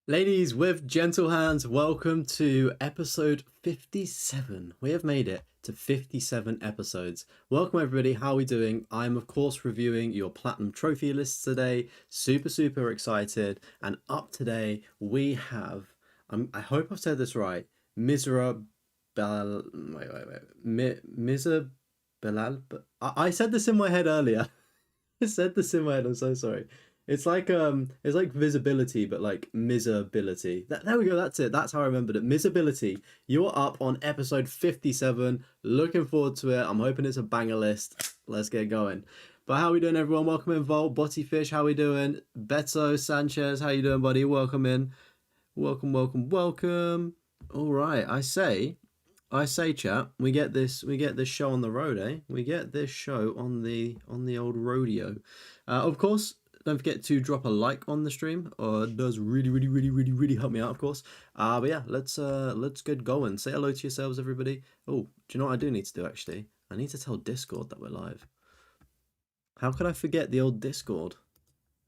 Ladies with gentle hands, welcome to episode 57. We have made it to 57 episodes. Welcome everybody, how are we doing? I'm of course reviewing your platinum trophy lists today. Super excited. And up today we have, I hope I've said this right, Miserab... Miserbilal... I said this in my head earlier. I said this in my head, I'm so sorry. It's like visibility, but like miserability. There we go, that's it. That's how I remembered it. Miserability. You're up on episode 57. Looking forward to it. I'm hoping it's a banger list. Let's get going. But how we doing, everyone? Welcome in, Volt. Bottyfish, how we doing? Beto Sanchez, how you doing, buddy? Welcome in. Welcome. All right, I say, chat. We get this show on the road, eh? We get this show on the old rodeo. Of course, don't forget to drop a like on the stream. It does really help me out, of course. But yeah, let's get going. Say hello to yourselves, everybody. Oh, do you know what I do need to do actually? I need to tell Discord that we're live. How could I forget the old Discord?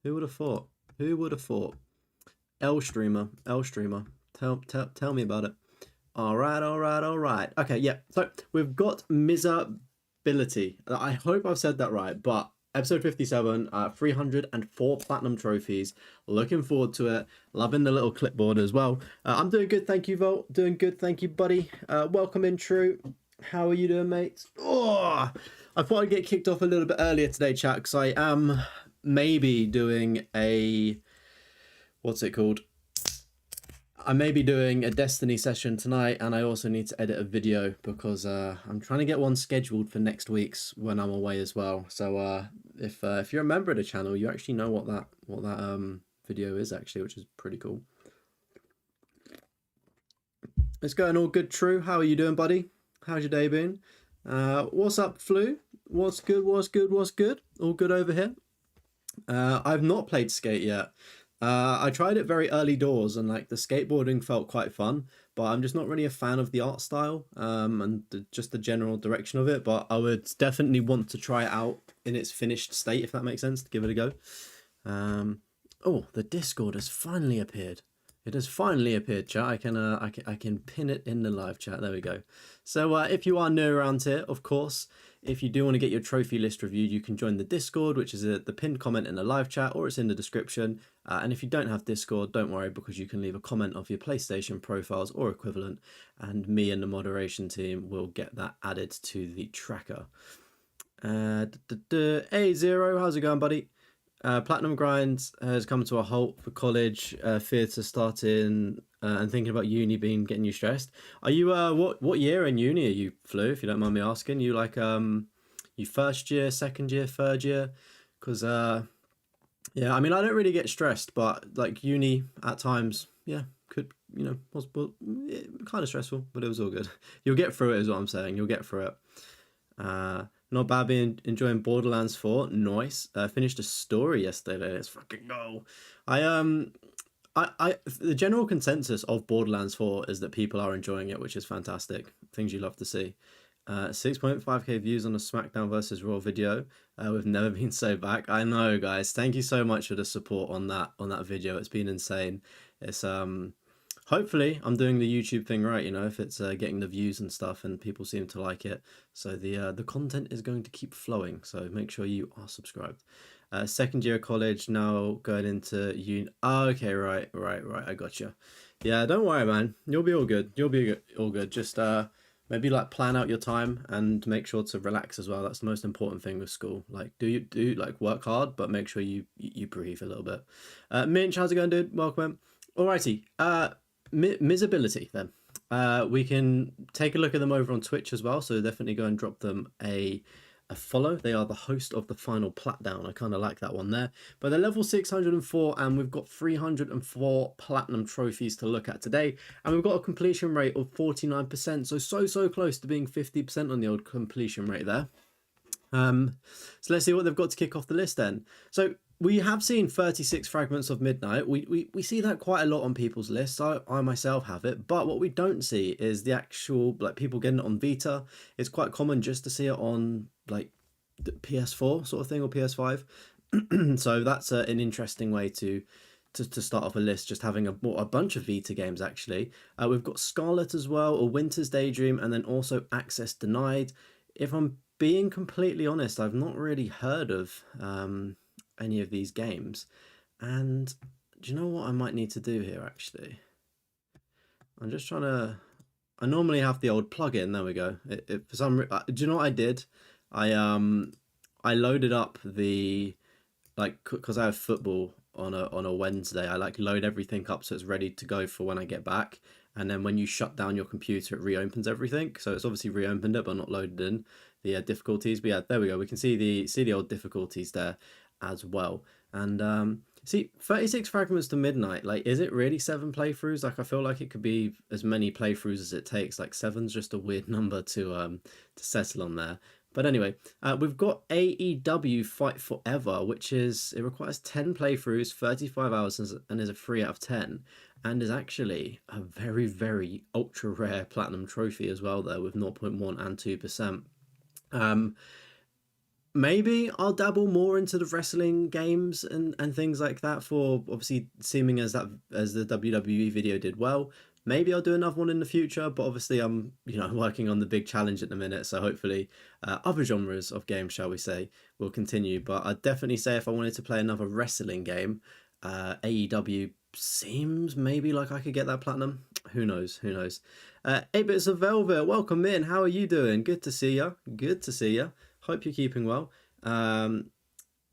Who would have thought? Who would have thought? L streamer. Tell me about it. All right. Okay, yeah. So we've got Miserability. I hope I've said that right, but episode 57, 304 platinum trophies. Looking forward to it. Loving the little clipboard as well. I'm doing good, thank you, Volt. Doing good, thank you, buddy. Welcome in, True. How are you doing, mate? Oh, I thought I'd get kicked off a little bit earlier today, chat, because I am maybe doing a... What's it called? I may be doing a Destiny session tonight, and I also need to edit a video because I'm trying to get one scheduled for next week's when I'm away as well. So if you're a member of the channel, you actually know what that video is actually, which is pretty cool. It's going all good, True. How are you doing, buddy? How's your day been? What's up, Flu? What's good? All good over here. I've not played Skate yet. I tried it very early doors, and like the skateboarding felt quite fun, but I'm just not really a fan of the art style and just the general direction of it. But I would definitely want to try it out in its finished state, if that makes sense, to give it a go. Oh, the Discord has finally appeared. It has finally appeared, chat. I can pin it in the live chat. There we go. So if you are new around here, of course, if you do want to get your trophy list reviewed, you can join the Discord, which is the pinned comment in the live chat, or it's in the description. And if you don't have Discord, don't worry, because you can leave a comment of your PlayStation profiles or equivalent, and me and the moderation team will get that added to the tracker. Hey, Zero, how's it going, buddy? Platinum Grind has come to a halt for college. Fear to starting and thinking about uni getting you stressed. Are you what year in uni are you, Flu? If you don't mind me asking, you like you first year, second year, third year? Because yeah, I mean I don't really get stressed, but like uni at times, yeah, could was kind of stressful, but it was all good. You'll get through it, is what I'm saying. You'll get through it. Not bad, being enjoying Borderlands 4. Nice. Finished a story yesterday. Let's fucking go. The general consensus of Borderlands 4 is that people are enjoying it, which is fantastic. Things you love to see. 6.5k views on a SmackDown versus Raw video. We've never been so back. I know, guys. Thank you so much for the support on that video. It's been insane. It's hopefully I'm doing the YouTube thing right, if it's getting the views and stuff and people seem to like it. So the content is going to keep flowing. So make sure you are subscribed. Second year of college, now going into uni. Oh, okay, right. I gotcha. Yeah, don't worry, man. You'll be all good. All good. Just maybe like plan out your time and make sure to relax as well. That's the most important thing with school. Like do like work hard, but make sure you breathe a little bit. Minch, how's it going, dude? Welcome. Alrighty. Miserability then. We can take a look at them over on Twitch as well, so definitely go and drop them a follow. They are the host of the final Platdown. I kind of like that one there. But they're level 604, and we've got 304 platinum trophies to look at today, and we've got a completion rate of 49%, so close to being 50% on the old completion rate there. So let's see what they've got to kick off the list then. So we have seen 36 Fragments of Midnight. We see that quite a lot on people's lists. I myself have it, but what we don't see is the actual like people getting it on Vita. It's quite common just to see it on like the PS4 sort of thing or PS5. So that's an interesting way to to start off a list, just having a bunch of Vita games actually. We've got Scarlet as well, A Winter's Daydream, and then also Access Denied. If I'm being completely honest, I've not really heard of any of these games. And do you know what I might need to do here actually? I'm just trying to. I normally have the old plugin. There we go. For some, do you know what I did? I loaded up the like because I have football on a Wednesday. I like load everything up so it's ready to go for when I get back. And then when you shut down your computer, it reopens everything. So it's obviously reopened it, but not loaded in the difficulties. But yeah, there we go. We can see the old difficulties there as well. And see, 36 fragments to midnight. Like, is it really 7 playthroughs? Like, I feel like it could be as many playthroughs as it takes. Like, 7's just a weird number to settle on there. But anyway, we've got AEW Fight Forever, which it requires 10 playthroughs, 35 hours, and is a 3 out of 10, and is actually a very, very ultra rare platinum trophy as well, there, with 0.1 and 2%. Maybe I'll dabble more into the wrestling games and things like that, for obviously seeming as the WWE video did well. Maybe I'll do another one in the future, but obviously I'm working on the big challenge at the minute, so hopefully other genres of games, shall we say, will continue. But I'd definitely say if I wanted to play another wrestling game, AEW seems maybe like I could get that platinum. Who knows? 8 Bits of Velvet, welcome in. How are you doing? Good to see you. Hope you're keeping well.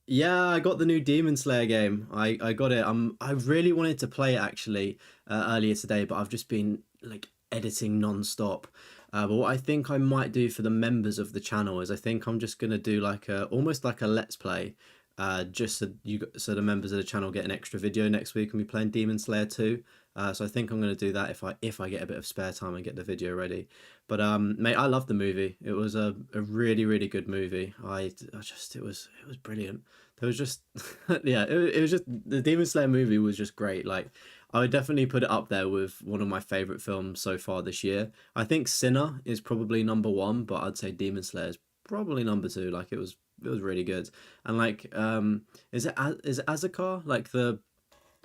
Yeah, I got the new Demon Slayer game. I got it. I really wanted to play it actually earlier today, but I've just been like editing non-stop. But what I think I might do for the members of the channel is I think I'm just gonna do like almost like a let's play, just so the members of the channel get an extra video next week and we playing Demon Slayer 2. So I think I'm gonna do that if I get a bit of spare time and get the video ready. But mate, I love the movie. It was a really, really good movie. It was brilliant. There was just yeah, it was just, the Demon Slayer movie was just great. Like, I would definitely put it up there with one of my favorite films so far this year. I think Sinner is probably number 1, but I'd say Demon Slayer is probably number 2. Like, it was really good. And like is it Azakar, like the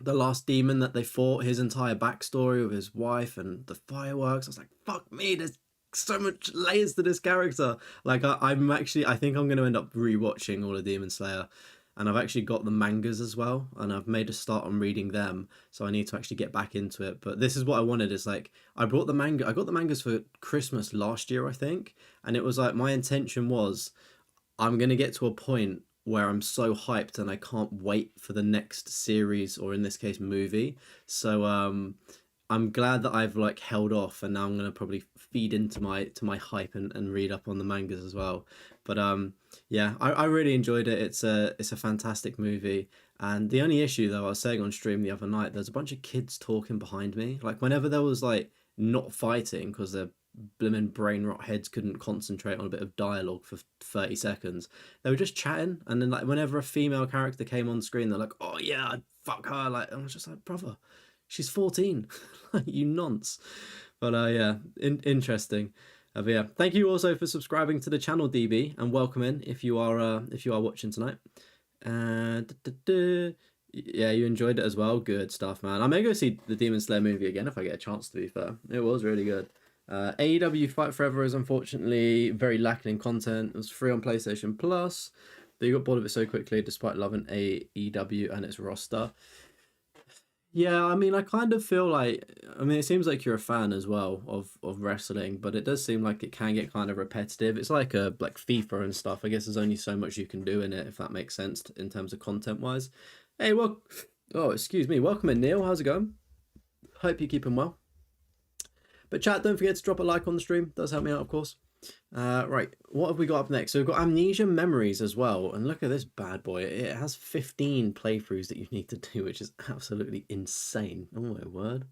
last demon that they fought, his entire backstory with his wife and the fireworks? I was like, fuck me, there's so much layers to this character. Like, I think I'm going to end up rewatching all of Demon Slayer, and I've actually got the mangas as well, and I've made a start on reading them, so I need to actually get back into it. But this is what I wanted, is like, I got the mangas for Christmas last year, I think, and it was like, my intention was, I'm going to get to a point where I'm so hyped and I can't wait for the next series, or in this case movie. So I'm glad that I've like held off, and now I'm going to probably feed into my hype and read up on the mangas as well. But yeah, I really enjoyed it. It's a fantastic movie. And the only issue, though, I was saying on stream the other night, there's a bunch of kids talking behind me. Like, whenever there was like not fighting because their blooming brain rot heads couldn't concentrate on a bit of dialogue for 30 seconds, they were just chatting. And then like whenever a female character came on screen, they're like, oh yeah, I'd fuck her. Like, I was just like, brother, she's 14. You nonce. But yeah, interesting. But yeah, thank you also for subscribing to the channel, DB, and welcome in if you are watching tonight. Yeah, you enjoyed it as well. Good stuff, man. I may go see the Demon Slayer movie again if I get a chance, to be fair. It was really good. AEW Fight Forever is unfortunately very lacking in content. It was free on PlayStation Plus, but you got bored of it so quickly despite loving AEW and its roster. Yeah, I mean, I kind of feel like, I mean, it seems like you're a fan as well of wrestling, but it does seem like it can get kind of repetitive. It's like like FIFA and stuff. I guess there's only so much you can do in it, if that makes sense in terms of content wise. Hey, well, oh, excuse me. Welcome in, Neil. How's it going? Hope you're keeping well. But chat, don't forget to drop a like on the stream. Does help me out, of course. Right, what have we got up next? So we've got Amnesia Memories as well, and look at this bad boy. It has 15 playthroughs that you need to do, which is absolutely insane. Oh my word.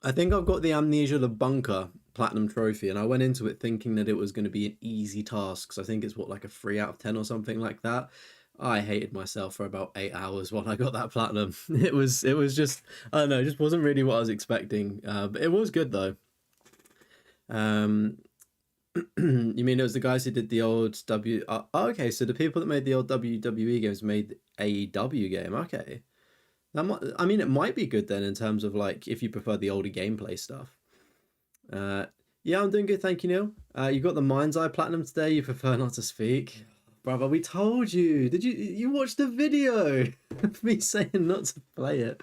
I think I've got the Amnesia the Bunker platinum trophy, and I went into it thinking that it was going to be an easy task, because I think it's what, like a 3 out of 10 or something like that. I hated myself for about 8 hours when I got that platinum. It was just, I don't know, it just wasn't really what I was expecting. But it was good though. You mean it was the guys who did the old okay, so the people that made the old WWE games made AEW game. Okay, that might. I mean, it might be good then in terms of like if you prefer the older gameplay stuff. Uh, yeah, I'm doing good, thank you, Neil. You got the Mind's Eye Platinum today. You prefer not to speak, brother. We told you. Did you watch the video of me saying not to play it?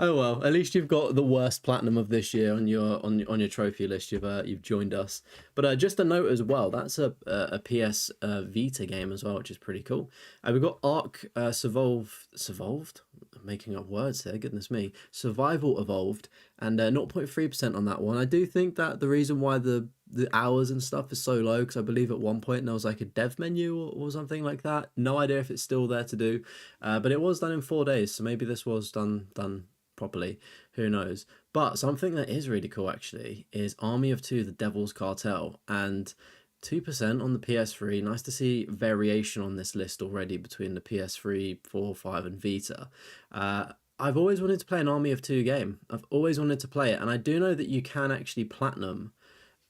Oh well, at least you've got the worst platinum of this year on your trophy list. You've joined us. But just a note as well. That's a PS Vita game as well, which is pretty cool. We've got Ark Survived. I'm making up words here. Goodness me. Survival Evolved and 0.3% on that one. I do think that the reason why the hours and stuff is so low, because I believe at one point there was like a dev menu or something like that. No idea if it's still there to do, but it was done in 4 days, so maybe this was done properly. Who knows? But something that is really cool actually is Army of Two: The Devil's Cartel, and 2% on the PS3. Nice to see variation on this list already between the PS3, 4, 5, and Vita. I've always wanted to play an Army of Two game. I've always wanted to play it, and I do know that you can actually platinum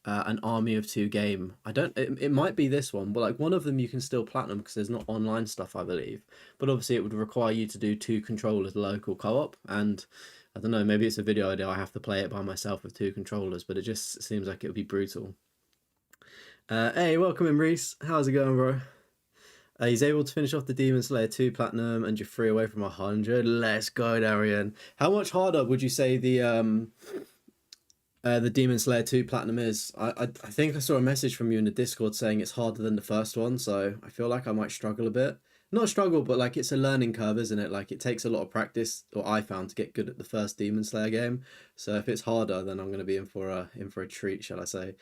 an Army of Two game. I don't. It might be this one, but like one of them you can still platinum because there's not online stuff, I believe. But obviously, it would require you to do two controllers local co-op, and I don't know. Maybe it's a video idea. I have to play it by myself with two controllers, but it just seems like it would be brutal. Hey, welcome in, Reese. How's it going, bro? He's able to finish off the Demon Slayer 2 Platinum, and you're 3 away from 100. Let's go, Darian. How much harder would you say the Demon Slayer 2 Platinum is? I think I saw a message from you in the Discord saying it's harder than the first one, so I feel like I might struggle a bit. Not struggle, but like it's a learning curve, isn't it? Like it takes a lot of practice, or I found, to get good at the first Demon Slayer game. So if it's harder, then I'm going to be in for a treat, shall I say?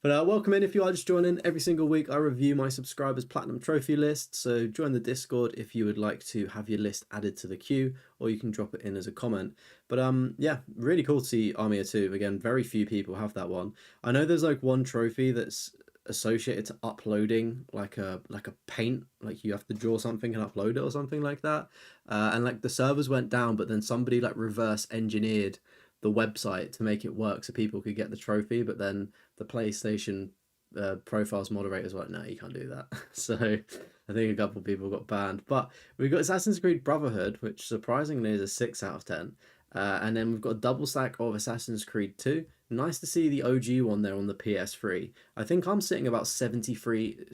But welcome in if you are just joining. Every single week I review my subscribers' platinum trophy list. So join the Discord if you would like to have your list added to the queue, or you can drop it in as a comment. But yeah, really cool to see Army of Two again. Very few people have that one. I know there's like one trophy that's associated to uploading like a paint, like you have to draw something and upload it or something like that, and like the servers went down, but then somebody like reverse engineered the website to make it work so people could get the trophy, but then the PlayStation profiles moderators were like, no, you can't do that. So I think a couple of people got banned. But we've got Assassin's Creed Brotherhood, which surprisingly is a 6 out of 10. And then we've got a double stack of Assassin's Creed 2. Nice to see the OG one there on the PS3. I think I'm sitting about 73.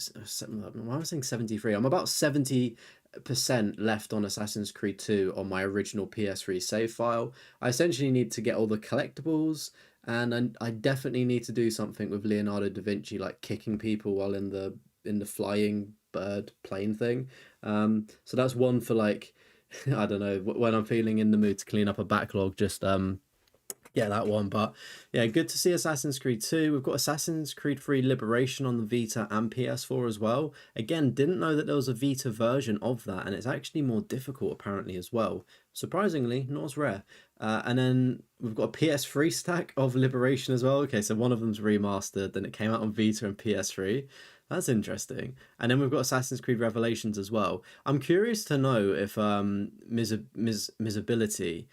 Why am I saying 73? I'm about 70% left on Assassin's Creed 2 on my original PS3 save file. I essentially need to get all the collectibles, and I definitely need to do something with Leonardo da Vinci, like kicking people while in the flying bird plane thing. So that's one for like I don't know, when I'm feeling in the mood to clean up a backlog, just yeah, that one. But yeah, good to see Assassin's Creed 2. We've got Assassin's Creed 3 Liberation on the Vita and PS4 as well. Again, didn't know that there was a Vita version of that, and it's actually more difficult apparently as well. Surprisingly, not as rare. And then we've got a PS3 stack of Liberation as well. Okay, so one of them's remastered, then it came out on Vita and PS3. That's interesting. And then we've got Assassin's Creed Revelations as well. I'm curious to know if Miserbilality,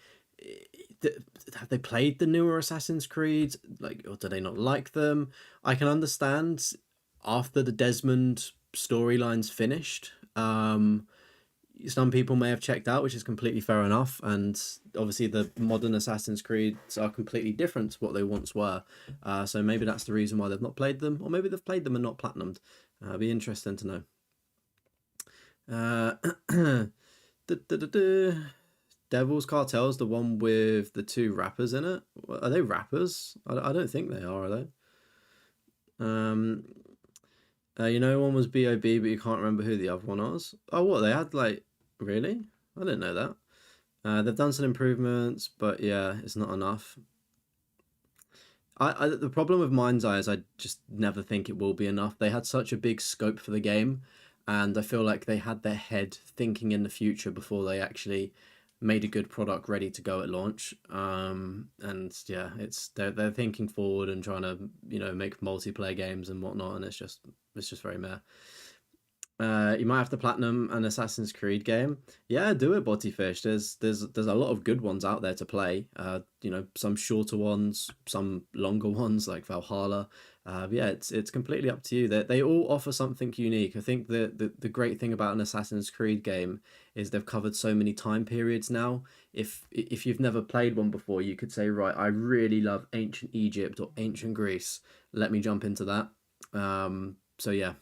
have they played the newer Assassin's Creed, like, or do they not like them? I can understand after the Desmond storyline's finished. Some people may have checked out, which is completely fair enough. And obviously, the modern Assassin's Creeds are completely different to what they once were. So maybe that's the reason why they've not played them, or maybe they've played them and not platinumed. It'd be interesting to know. Devil's Cartel's the one with the two rappers in it. Are they rappers? I don't think they are they? You know, one was B.O.B, but you can't remember who the other one was. Oh, what? They had like, really? I didn't know that. They've done some improvements, but yeah, it's not enough. The problem with Mind's Eye is I just never think it will be enough. They had such a big scope for the game, and I feel like they had their head thinking in the future before they actually made a good product ready to go at launch. And yeah, they're thinking forward and trying to make multiplayer games and whatnot, and it's just very meh. You might have to platinum an Assassin's Creed game. Yeah, do it, Botty Fish. There's a lot of good ones out there to play. Some shorter ones, some longer ones like Valhalla. Yeah, it's completely up to you. They all offer something unique. I think the great thing about an Assassin's Creed game is they've covered so many time periods now. If you've never played one before, you could say, right, I really love ancient Egypt or ancient Greece. Let me jump into that. So yeah.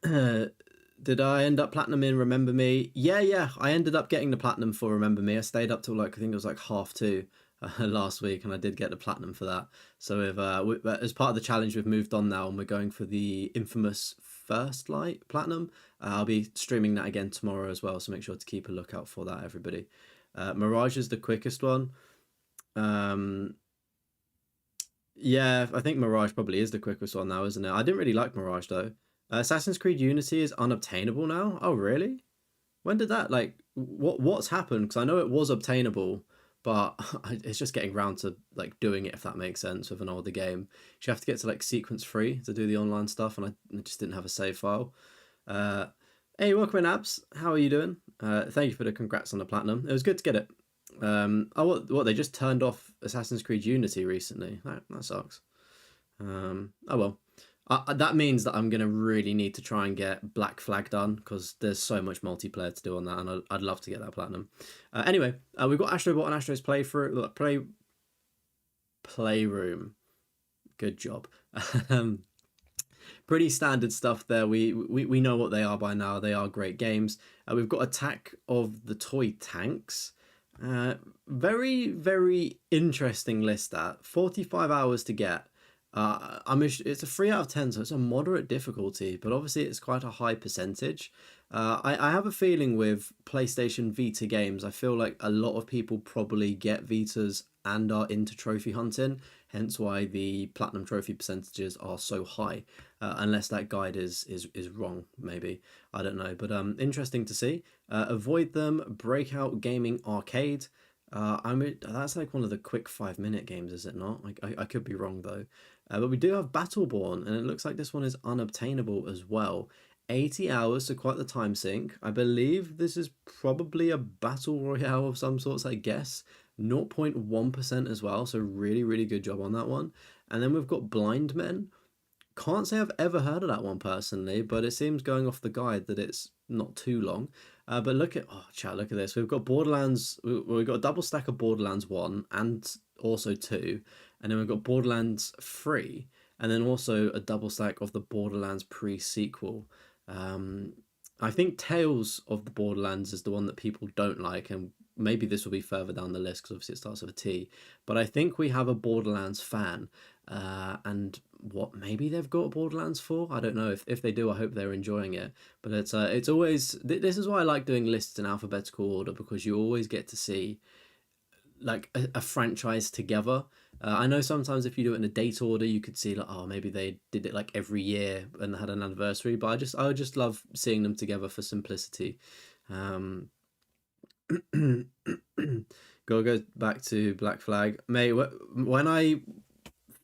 Did I end up platinum in Remember Me? Yeah, yeah. I ended up getting the platinum for Remember Me. I stayed up till like I think it was like half two last week, and I did get the platinum for that. So as part of the challenge, we've moved on now, and we're going for the infamous First Light platinum. I'll be streaming that again tomorrow as well, so make sure to keep a lookout for that, everybody. Mirage is the quickest one. Um, yeah, I think Mirage probably is the quickest one now, isn't it? I didn't really like Mirage though. Assassin's Creed Unity is unobtainable now. Oh, really? When did that what's happened? Because I know it was obtainable, but it's just getting round to like doing it if that makes sense with an older game. You have to get to like sequence free to do the online stuff, and I just didn't have a save file. Uh, hey, welcome in, Abs. How are you doing? Thank you for the congrats on the platinum. It was good to get it. Oh, what they just turned off Assassin's Creed Unity recently. That sucks. Oh well. That means that I'm gonna really need to try and get Black Flag done because there's so much multiplayer to do on that, and I'd love to get that platinum. Anyway, we've got Astrobot and Astro's playroom. Good job. Um, Pretty standard stuff there. We know what they are by now. They are great games. We've got Attack of the Toy Tanks. Very very interesting list. That 45 hours to get. It's a 3 out of 10, so it's a moderate difficulty, but obviously it's quite a high percentage. I have a feeling with PlayStation Vita games, I feel like a lot of people probably get Vitas and are into trophy hunting, hence why the platinum trophy percentages are so high. Unless that guide is wrong, maybe I don't know, but interesting to see. Avoid them. Breakout Gaming Arcade. That's like one of the quick 5 minute games, is it not? Like I could be wrong though. But we do have Battleborn, and it looks like this one is unobtainable as well. 80 hours, so quite the time sink. I believe this is probably a battle royale of some sorts, I guess. 0.1% as well, so really, really good job on that one. And then we've got Blind Men. Can't say I've ever heard of that one personally, but it seems going off the guide that it's not too long. But look at this. We've got Borderlands. We've got a double stack of Borderlands 1 and also 2, and then we've got Borderlands 3, and then also a double stack of the Borderlands pre-sequel. Um, I think Tales of the Borderlands is the one that people don't like, and maybe this will be further down the list because obviously it starts with a T. But I think we have a Borderlands fan, and what maybe they've got Borderlands for. I don't know if they do. I hope they're enjoying it. But it's always this is why I like doing lists in alphabetical order, because you always get to see like a franchise together. I know sometimes if you do it in a date order, you could see like, oh, maybe they did it like every year and had an anniversary. But I would just love seeing them together for simplicity. Um, go back to Black Flag, mate. When I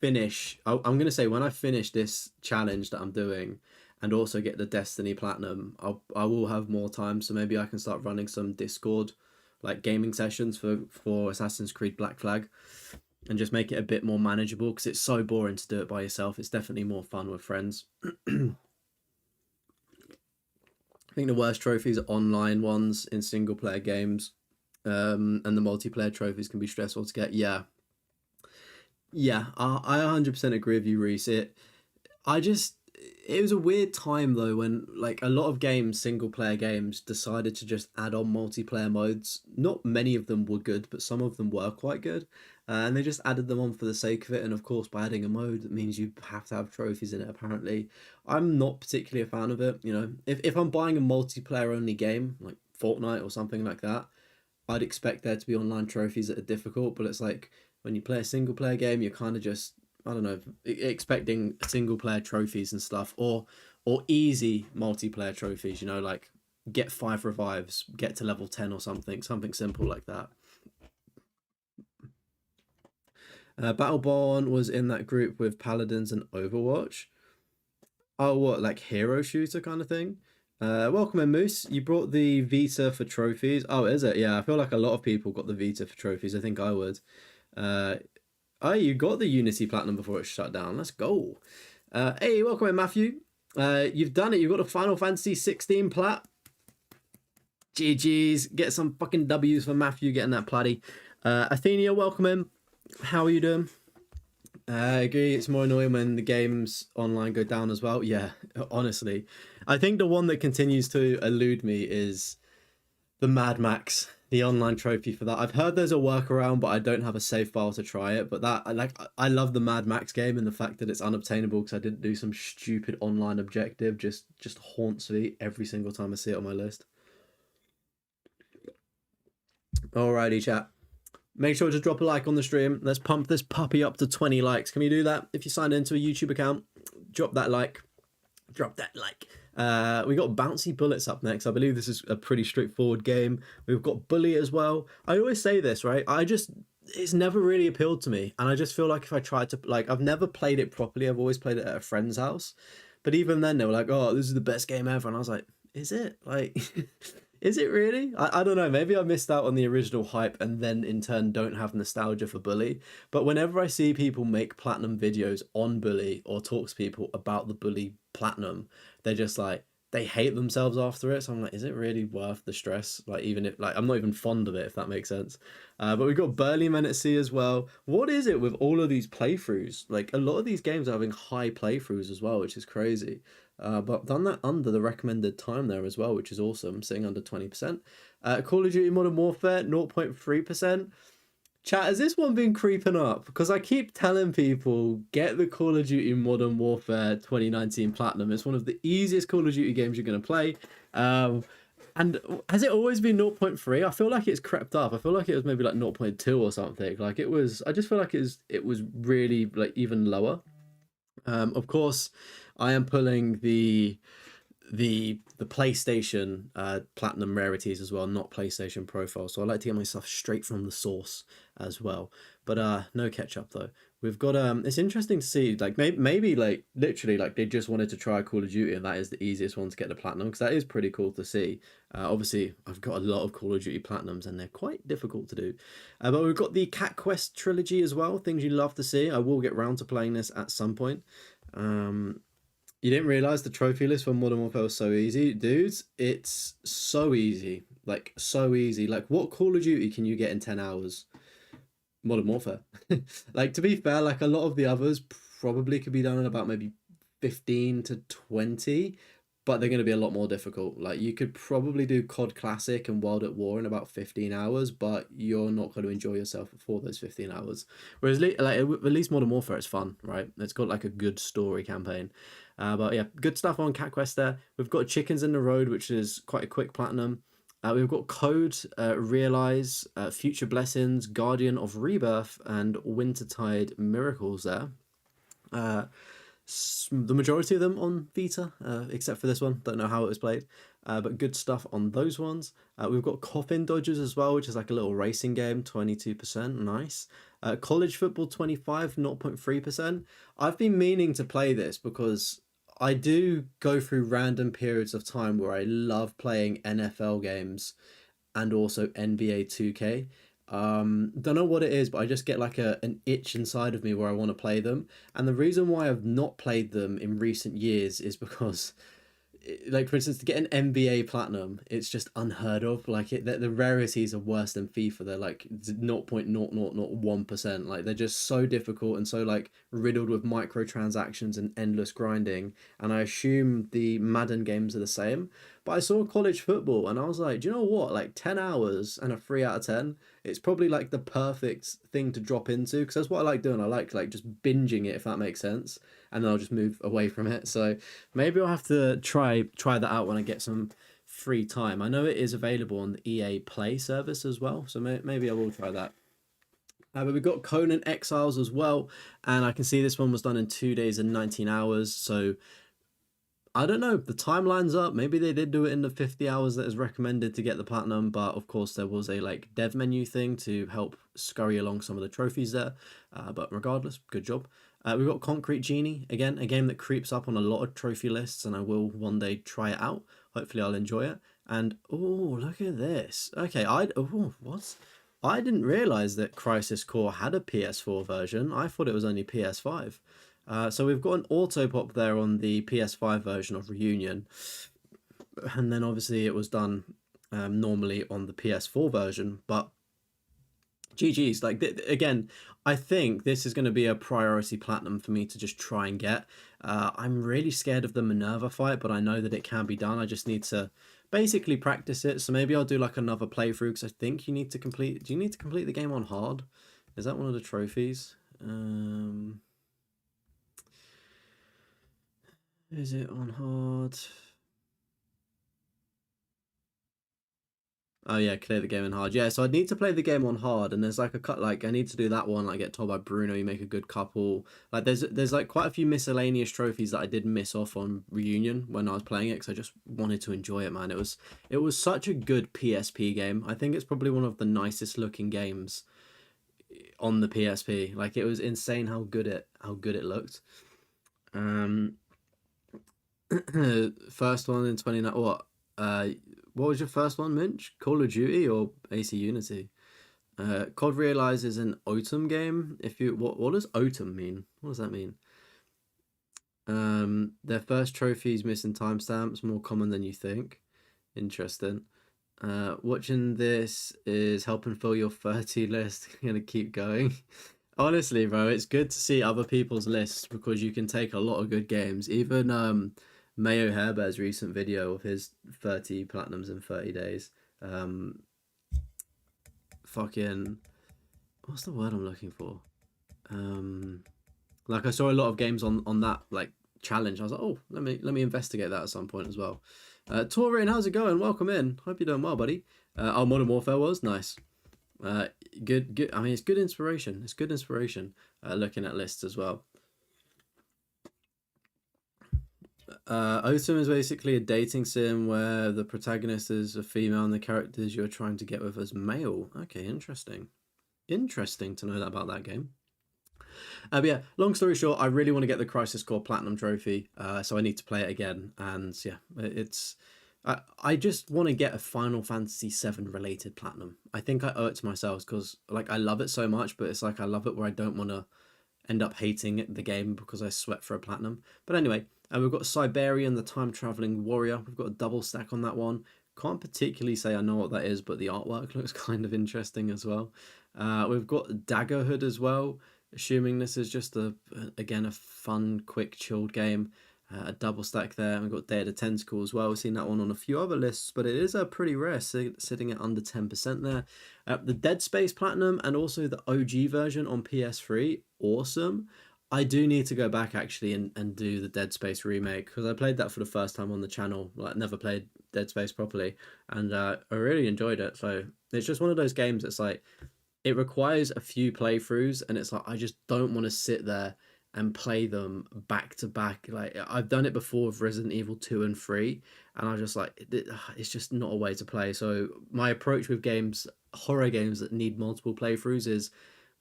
finish, I'm gonna say when I finish this challenge that I'm doing, and also get the Destiny Platinum, I will have more time. So maybe I can start running some Discord like gaming sessions for Assassin's Creed Black Flag, and just make it a bit more manageable because it's so boring to do it by yourself. It's definitely more fun with friends. I think the worst trophies are online ones in single player games, and the multiplayer trophies can be stressful to get. Yeah, yeah, I 100% agree with you, Reese. I just it was a weird time though when like a lot of games, single player games, decided to just add on multiplayer modes. Not many of them were good, but some of them were quite good. And they just added them on for the sake of it. And of course, by adding a mode, that means you have to have trophies in it. Apparently, I'm not particularly a fan of it. You know, if I'm buying a multiplayer only game like Fortnite or something like that, I'd expect there to be online trophies that are difficult. But it's like when you play a single player game, you're kind of just I don't know, expecting single player trophies and stuff, or easy multiplayer trophies. You know, like get 5 revives, get to level 10 or something simple like that. Battleborn was in that group with Paladins and Overwatch. Oh, what, like hero shooter kind of thing? Welcome in, Moose. You brought the Vita for trophies. Oh, is it? Yeah, I feel like a lot of people got the Vita for trophies. I think I would. Uh, oh, you got the Unity Platinum before it shut down. Let's go. Hey, welcome in, Matthew. You've done it. You've got a Final Fantasy 16 plat. GG's. Get some fucking W's for Matthew getting that platty. Athenia, welcome in. How are you doing? I agree. It's more annoying when the games online go down as well. Yeah, honestly. I think the one that continues to elude me is the Mad Max, the online trophy for that. I've heard there's a workaround, but I don't have a save file to try it. But that, I love the Mad Max game, and the fact that it's unobtainable because I didn't do some stupid online objective just haunts me every single time I see it on my list. Alrighty, chat. Make sure to drop a like on the stream. Let's pump this puppy up to 20 likes. Can we do that? If you signed into a YouTube account, drop that like. Drop that like. We got Bouncy Bullets up next. I believe this is a pretty straightforward game. We've got Bully as well. I always say this, right? It's never really appealed to me. And I just feel like if I tried to, like, I've never played it properly. I've always played it at a friend's house. But even then, they were like, oh, this is the best game ever. And I was like, is it? Like, is it really? I don't know. Maybe I missed out on the original hype and then in turn don't have nostalgia for Bully. But whenever I see people make platinum videos on Bully or talk to people about the Bully platinum, they're just like, they hate themselves after it. So I'm like, is it really worth the stress? Like, even if, like, I'm not even fond of it, if that makes sense. But we've got Burly Men at Sea as well. What is it with all of these playthroughs? Like, a lot of these games are having high playthroughs as well, which is crazy. But I've done that under the recommended time there as well, which is awesome, sitting under 20%. Call of Duty Modern Warfare, 0.3%. Chat, has this one been creeping up? Because I keep telling people, get the Call of Duty Modern Warfare 2019 Platinum. It's one of the easiest Call of Duty games you're going to play. And has it always been 0.3? I feel like it's crept up. I feel like it was maybe like 0.2 or something. Like it was, I just feel like it was really like even lower. Of course, I am pulling the PlayStation Platinum rarities as well, not PlayStation Profile. So I like to get my stuff straight from the source as well. But no catch up though. We've got it's interesting to see, like, maybe like literally like they just wanted to try Call of Duty and that is the easiest one to get the platinum, because that is pretty cool to see. Obviously I've got a lot of Call of Duty platinums and they're quite difficult to do. But we've got the Cat Quest trilogy as well, things you love to see. I will get round to playing this at some point. You didn't realize the trophy list for Modern Warfare was so easy, dudes. It's so easy, like so easy. Like, what Call of Duty can you get in 10 hours? Modern Warfare. Like, to be fair, like a lot of the others probably could be done in about maybe 15 to 20, but they're going to be a lot more difficult. Like, you could probably do COD Classic and World at War in about 15 hours, but you're not going to enjoy yourself for those 15 hours. Whereas, like, at least Modern Warfare is fun, right? It's got like a good story campaign. But yeah, good stuff on Cat Quest there. We've got Chickens in the Road, which is quite a quick platinum. We've got Code, Realize, Future Blessings, Guardian of Rebirth, and Wintertide Miracles there. The majority of them on Vita, except for this one. Don't know how it was played, but good stuff on those ones. We've got Coffin Dodgers as well, which is like a little racing game, 22%, nice. College Football 25, 0.3%. I've been meaning to play this because I do go through random periods of time where I love playing NFL games and also NBA 2K. Don't know what it is, but I just get like an itch inside of me where I want to play them. And the reason why I've not played them in recent years is because, like, for instance, to get an NBA Platinum, it's just unheard of. Like, the rarities are worse than FIFA. They're like 0.0001%. Like, they're just so difficult and so like riddled with microtransactions and endless grinding. And I assume the Madden games are the same. But I saw college football and I was like, do you know what? Like 10 hours and a 3 out of 10, it's probably like the perfect thing to drop into, because that's what I like doing. I like just binging it, if that makes sense, and then I'll just move away from it. So maybe I'll have to try that out when I get some free time. I know it is available on the EA Play service as well, so maybe I will try that. But we've got Conan Exiles as well, and I can see this one was done in 2 days and 19 hours, so I don't know, the timeline's up. Maybe they did do it in the 50 hours that is recommended to get the platinum, but of course there was a like dev menu thing to help scurry along some of the trophies there. But regardless, good job. We've got Concrete Genie, again, a game that creeps up on a lot of trophy lists, and I will one day try it out. Hopefully I'll enjoy it. And, oh, look at this. Okay, what? I didn't realize that Crisis Core had a PS4 version. I thought it was only PS5. So we've got an auto pop there on the PS5 version of Reunion. And then obviously it was done normally on the PS4 version, but GG's. Like, again, I think this is going to be a priority platinum for me to just try and get. I'm really scared of the Minerva fight, but I know that it can be done. I just need to basically practice it. So maybe I'll do like another playthrough, because I think you need to complete. Do you need to complete the game on hard? Is that one of the trophies? Is it on hard? Oh yeah, clear the game on hard. Yeah, so I'd need to play the game on hard, and there's like a cut. Like I need to do that one. I get told by Bruno, you make a good couple. Like there's like quite a few miscellaneous trophies that I did miss off on Reunion when I was playing it, because I just wanted to enjoy it, man. It was such a good PSP game. I think it's probably one of the nicest looking games on the PSP. Like it was insane how good it looked. Um, first one in 29. What was your first one, Minch? Call of Duty or AC Unity? COD Realize is an Autumn game. If you what does Autumn mean? What does that mean? Their first trophies missing timestamps, more common than you think. Interesting. Watching this is helping fill your 30 list. I'm gonna keep going. Honestly, bro, it's good to see other people's lists, because you can take a lot of good games. Even Mayo Hairbear's recent video of his 30 platinums in 30 days. Fucking, what's the word I'm looking for? Like I saw a lot of games on that like challenge. I was like, oh, let me investigate that at some point as well. Torian, how's it going? Welcome in. Hope you're doing well, buddy. Oh, Modern Warfare was nice. Good. I mean, it's good inspiration. It's good inspiration. Looking at lists as well. Autumn is basically a dating sim where the protagonist is a female and the characters you're trying to get with as male. Okay, interesting. Interesting to know that about that game. But yeah, long story short, I really want to get the Crisis Core Platinum Trophy, so I need to play it again. And yeah, I just want to get a Final Fantasy VII related platinum. I think I owe it to myself, because like I love it so much, but it's like I love it where I don't want to end up hating the game because I sweat for a platinum. But anyway, we've got Siberian, the time traveling warrior. We've got a double stack on that one. Can't particularly say I know what that is, but the artwork looks kind of interesting as well. We've got Daggerhood as well. Assuming this is just again a fun, quick, chilled game. A double stack there. We've got Day of the Tentacle as well. We've seen that one on a few other lists, but it is a pretty rare, sitting at under 10% there. The Dead Space Platinum and also the OG version on PS3, awesome. I do need to go back actually and do the Dead Space remake, because I played that for the first time on the channel. Like never played Dead Space properly, and I really enjoyed it. So it's just one of those games that's like, it requires a few playthroughs, and it's like I just don't want to sit there and play them back to back. Like I've done it before with Resident Evil 2 and 3, and I just like it's just not a way to play. So my approach with games, horror games that need multiple playthroughs, is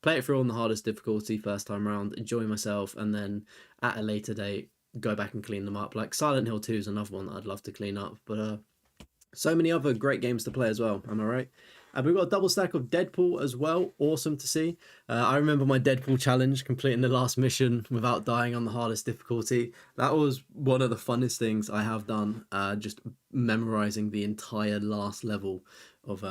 play it through on the hardest difficulty first time around, enjoy myself, and then at a later date go back and clean them up. Like Silent Hill 2 is another one that I'd love to clean up, but so many other great games to play as well. Am I right? We've got a double stack of Deadpool as well. Awesome to see. I remember my Deadpool challenge, completing the last mission without dying on the hardest difficulty. That was one of the funnest things I have done. Just memorizing the entire last level of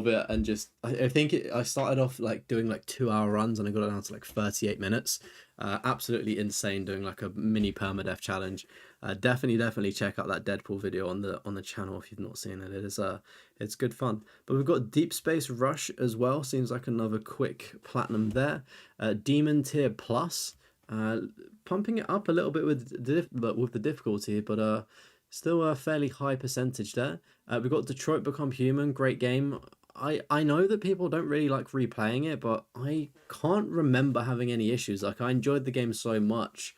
it, and just I think I started off like doing like 2 hour runs, and I got it down to like 38 minutes. Absolutely insane, doing like a mini permadeath challenge. Definitely check out that Deadpool video on the channel if you've not seen it. It's good fun. But we've got Deep Space Rush as well. Seems like another quick platinum there. Demon Tier Plus, pumping it up a little bit with the difficulty, but still a fairly high percentage there. We've got Detroit Become Human, great game. I know that people don't really like replaying it, but I can't remember having any issues. Like I enjoyed the game so much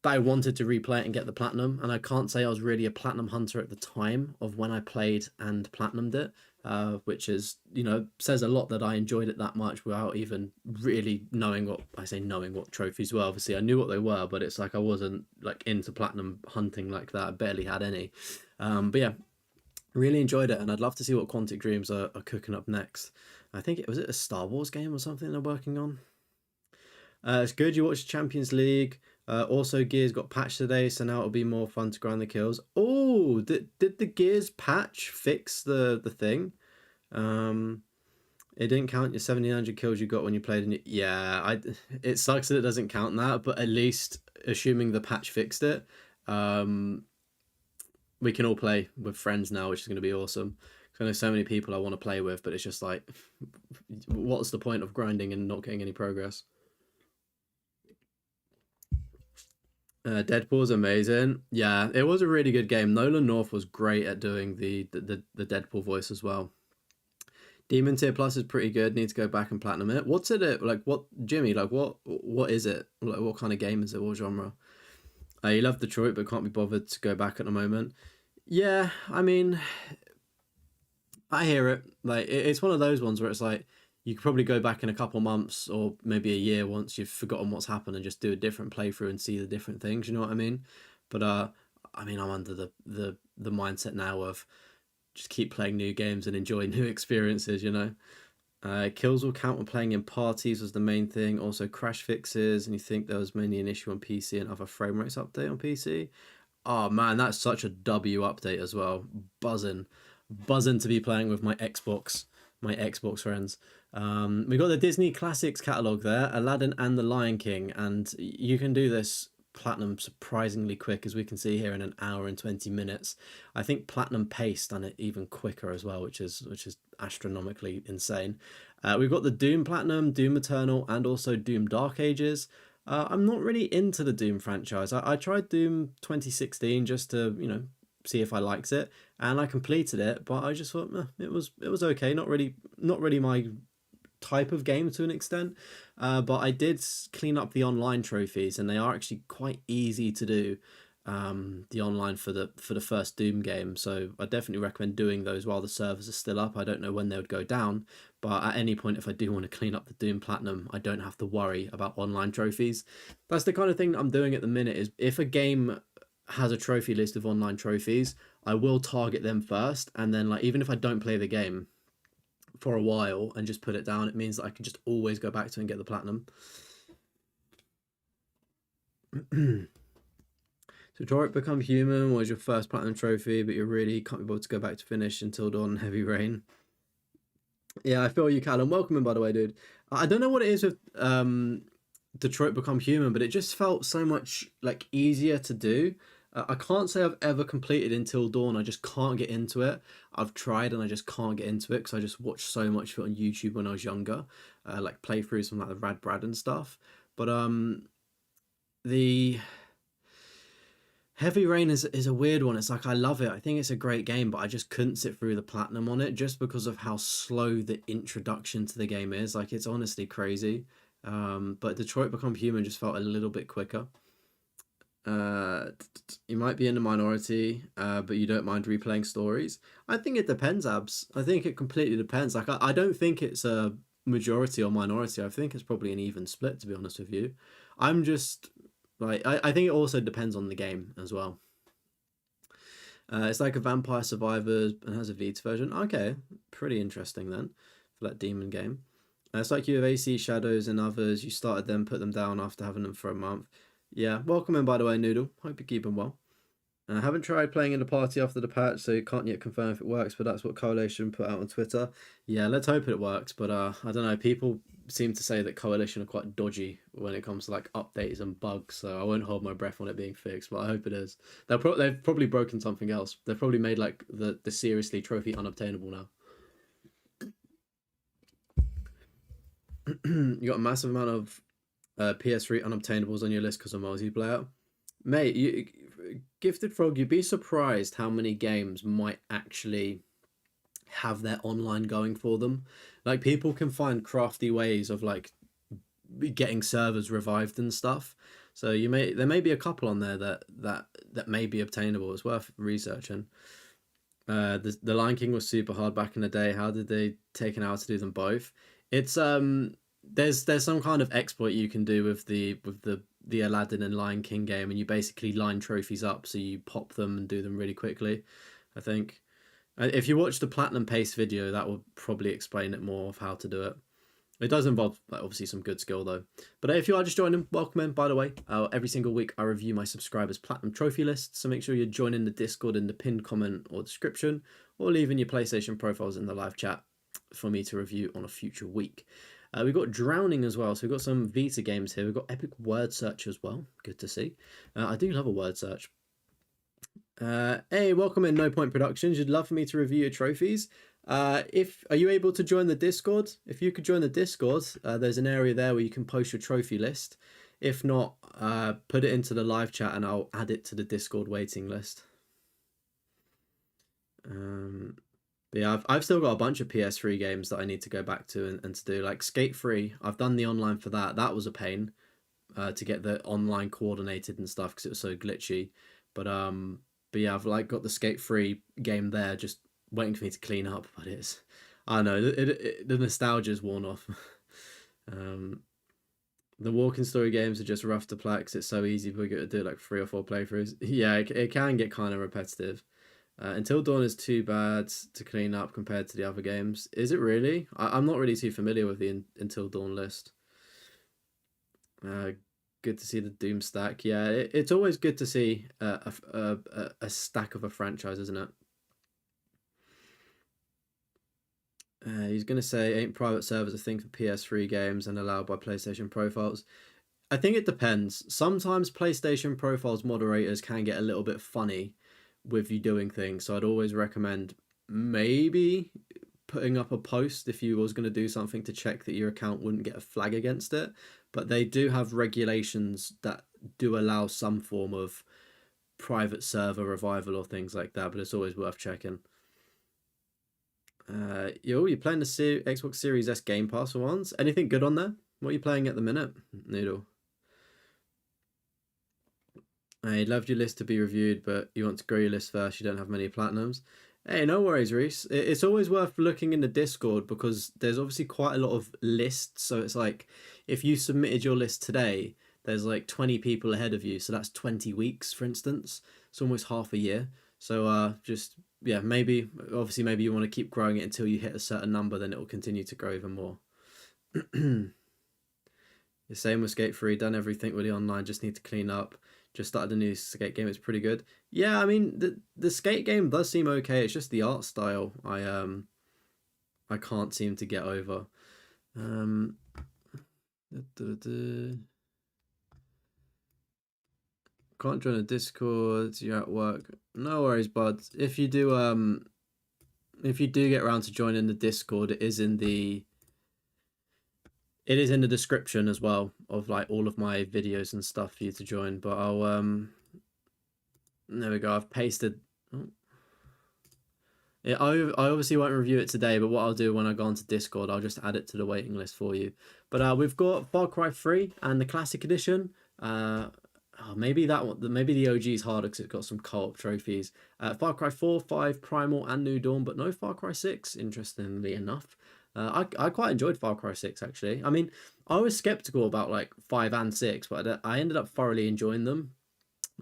that I wanted to replay it and get the platinum. And I can't say I was really a platinum hunter at the time of when I played and platinumed it, which is, you know, says a lot that I enjoyed it that much without even really knowing what I say, knowing what trophies were. Obviously, I knew what they were, but it's like I wasn't like into platinum hunting like that. I barely had any. But yeah, really enjoyed it, and I'd love to see what Quantic Dreams are cooking up next. I think it was it a Star Wars game or something they're working on. It's good. You watched Champions League. Also, Gears got patched today, so now it'll be more fun to grind the kills. Oh, did the Gears patch fix the thing? It didn't count your 1700 kills you got when you played in. Yeah, it sucks that it doesn't count that, but at least assuming the patch fixed it, we can all play with friends now, which is going to be awesome. I know so many people I want to play with, but it's just like, what's the point of grinding and not getting any progress? Deadpool's amazing. Yeah, it was a really good game. Nolan North was great at doing the Deadpool voice as well. Demon Tier Plus is pretty good. Need to go back and platinum it. What's it like? What Jimmy? Like what is it? Like what kind of game is it? What genre? You love Detroit, but can't be bothered to go back at the moment. Yeah, I mean, I hear it. Like it's one of those ones where it's like you could probably go back in a couple months or maybe a year once you've forgotten what's happened and just do a different playthrough and see the different things. You know what I mean? But I mean, I'm under the mindset now of just keep playing new games and enjoy new experiences. You know. Kills will count when playing in parties was the main thing. Also crash fixes, and you think there was mainly an issue on PC and other frame rates update on PC. Oh man, that's such a W update as well. Buzzing, buzzing to be playing with my Xbox friends. We got the Disney Classics catalog there, Aladdin and the Lion King, and you can do this platinum surprisingly quick, as we can see here, in an hour and 20 minutes. I think platinum pace done it even quicker as well, which is astronomically insane. We've got the Doom Platinum, Doom Eternal, and also Doom Dark Ages. I'm not really into the Doom franchise. I tried Doom 2016 just to, you know, see if I liked it, and I completed it, but I just thought it was okay. Not really my type of game to an extent. But I did clean up the online trophies, and they are actually quite easy to do. The online for the first Doom game, so I definitely recommend doing those while the servers are still up. I don't know when they would go down, but at any point, if I do want to clean up the Doom Platinum, I don't have to worry about online trophies. That's the kind of thing that I'm doing at the minute. Is if a game has a trophy list of online trophies, I will target them first, and then like even if I don't play the game for a while and just put it down, it means that I can just always go back to it and get the platinum. So Detroit Become Human was your first platinum trophy, but you really can't be able to go back to finish until Dawn Heavy Rain. Yeah, I feel you, Callum. Welcome in, by the way, dude. I don't know what it is with Detroit Become Human, but it just felt so much like easier to do. I can't say I've ever completed Until Dawn. I just can't get into it. I've tried and I just can't get into it because I just watched so much of it on YouTube when I was younger, like playthroughs from like the Rad Brad and stuff. But the Heavy Rain is a weird one. It's like I love it. I think it's a great game, but I just couldn't sit through the platinum on it just because of how slow the introduction to the game is. Like it's honestly crazy. But Detroit Become Human just felt a little bit quicker. You might be in the minority, but you don't mind replaying stories. I think it depends, Abs. I think it completely depends. Like I don't think it's a majority or minority. I think it's probably an even split, to be honest with you. I'm just like I think it also depends on the game as well. It's like a Vampire Survivors and has a Vita version. Okay, pretty interesting then for that demon game. It's like you have AC Shadows and others. You started them, put them down after having them for a month. Yeah, welcome in, by the way, Noodle. Hope you're keeping well. I haven't tried playing in the party after the patch, so you can't yet confirm if it works, but that's what Coalition put out on Twitter. Yeah, let's hope it works, but I don't know. People seem to say that Coalition are quite dodgy when it comes to like updates and bugs, so I won't hold my breath on it being fixed, but I hope it is. They've probably broken something else. They've probably made like the seriously trophy unobtainable now. You got a massive amount of PS3 unobtainables on your list because of multiplayer. Mate, Gifted Frog, you'd be surprised how many games might actually have their online going for them. Like people can find crafty ways of like getting servers revived and stuff. So there may be a couple on there that may be obtainable. It's worth researching. The Lion King was super hard back in the day. How did they take an hour to do them both? It's there's some kind of exploit you can do with the Aladdin and Lion King game, and you basically line trophies up, so you pop them and do them really quickly. I think if you watch the Platinum Pace video, that will probably explain it more of how to do it. It does involve like, obviously some good skill though. But if you are just joining, welcome in. By the way, every single week I review my subscribers' platinum trophy list, so make sure you're joining the Discord in the pinned comment or description, or leaving your PlayStation profiles in the live chat for me to review on a future week. We've got Drowning as well, so we've got some Vita games here. We've got Epic Word Search as well. Good to see. I do love a word search. Hey, welcome in No Point Productions. You'd love for me to review your trophies. Are you able to join the Discord? If you could join the Discord, there's an area there where you can post your trophy list. If not, put it into the live chat and I'll add it to the Discord waiting list. But yeah, I've still got a bunch of PS3 games that I need to go back to and to do, like Skate 3. I've done the online for that. That was a pain to get the online coordinated and stuff because it was so glitchy. But yeah, I've like got the Skate 3 game there, just waiting for me to clean up. But I don't know, the nostalgia's worn off. The walking story games are just rough to play because it's so easy for you to do like 3 or 4 playthroughs. Yeah, it can get kind of repetitive. Until Dawn is too bad to clean up compared to the other games. Is it really? I'm not really too familiar with the Until Dawn list. Good to see the Doom stack. Yeah, it's always good to see a stack of a franchise, isn't it? He's going to say, ain't private servers a thing for PS3 games and allowed by PlayStation profiles? I think it depends. Sometimes PlayStation profiles moderators can get a little bit funny with you doing things, so I'd always recommend maybe putting up a post if you was going to do something to check that your account wouldn't get a flag against it. But they do have regulations that do allow some form of private server revival or things like that, but it's always worth checking. You're playing the Xbox Series S Game Pass for once. Anything good on there? What are you playing at the minute, Noodle? I'd love your list to be reviewed, but you want to grow your list first. You don't have many platinums. Hey, no worries, Reese. It's always worth looking in the Discord because there's obviously quite a lot of lists. So it's like if you submitted your list today, there's like 20 people ahead of you. So that's 20 weeks, for instance. It's almost half a year. So just, yeah, maybe you want to keep growing it until you hit a certain number, then it will continue to grow even more. The same with Skate 3, done everything with the online, just need to clean up. Just started a new skate game, it's pretty good. Yeah, I mean the skate game does seem okay. It's just the art style I can't seem to get over. Can't join a Discord, you're at work. No worries, bud. If you do get around to joining the Discord, it is in the description as well of like all of my videos and stuff for you to join. But I'll there we go. I've pasted. Oh. Yeah, I obviously won't review it today, but what I'll do when I go onto Discord, I'll just add it to the waiting list for you. But we've got Far Cry 3 and the Classic Edition. Maybe that one. Maybe the OG is harder because it's got some co-op trophies. Far Cry 4, 5, Primal, and New Dawn, but no Far Cry 6. Interestingly enough. I quite enjoyed Far Cry 6 actually. I mean, I was skeptical about like 5 and 6, but I ended up thoroughly enjoying them.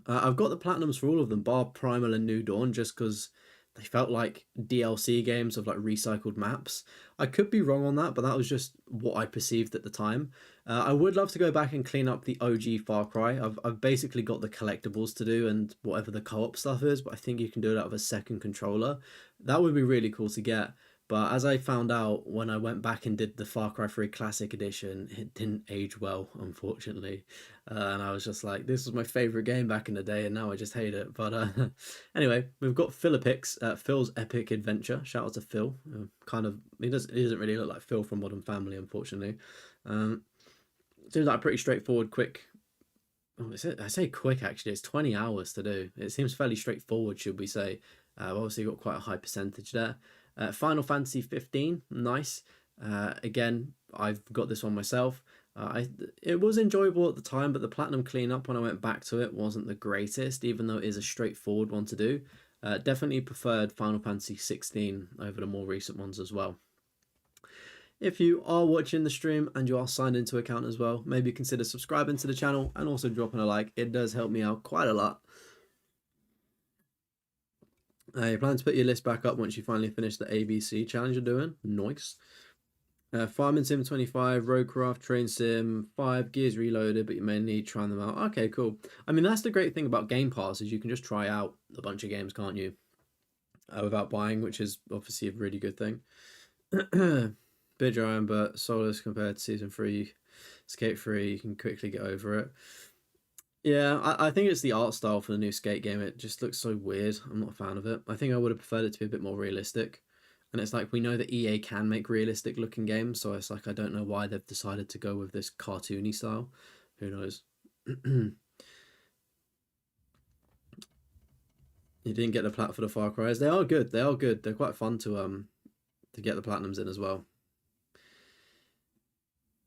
I've got the platinums for all of them, bar Primal and New Dawn, just because they felt like DLC games of like recycled maps. I could be wrong on that, but that was just what I perceived at the time. I would love to go back and clean up the OG Far Cry. I've basically got the collectibles to do and whatever the co-op stuff is, but I think you can do it out of a second controller. That would be really cool to get. But as I found out when I went back and did the Far Cry 3 Classic Edition, it didn't age well, unfortunately. And I was just like, this was my favourite game back in the day, and now I just hate it. But anyway, we've got Philipix, Phil's Epic Adventure. Shout out to Phil. He doesn't really look like Phil from Modern Family, unfortunately. Seems like a pretty straightforward, quick. Oh, I say quick, actually. It's 20 hours to do. It seems fairly straightforward, should we say. Obviously, got quite a high percentage there. Final Fantasy 15, nice. Again, I've got this one myself. It was enjoyable at the time, but the platinum cleanup when I went back to it wasn't the greatest, even though it is a straightforward one to do. Definitely preferred Final Fantasy 16 over the more recent ones as well. If you are watching the stream and you are signed into account as well, maybe consider subscribing to the channel and also dropping a like. It does help me out quite a lot. You plan to put your list back up once you finally finish the ABC challenge you're doing? Nice. Farming Sim 25, Roadcraft, Train Sim 5, Gears Reloaded, but you may need trying them out. Okay, cool. I mean, that's the great thing about Game Pass is you can just try out a bunch of games, can't you? Without buying, which is obviously a really good thing. Bit drying, but soulless compared to Season 3. Skate 3, you can quickly get over it. Yeah, I think it's the art style for the new Skate game. It just looks so weird. I'm not a fan of it. I think I would have preferred it to be a bit more realistic. And it's like, we know that EA can make realistic looking games, so it's like, I don't know why they've decided to go with this cartoony style. Who knows? You didn't get the plat for the Far Cry's. They are good. They are good. They're quite fun to get the platinums in as well.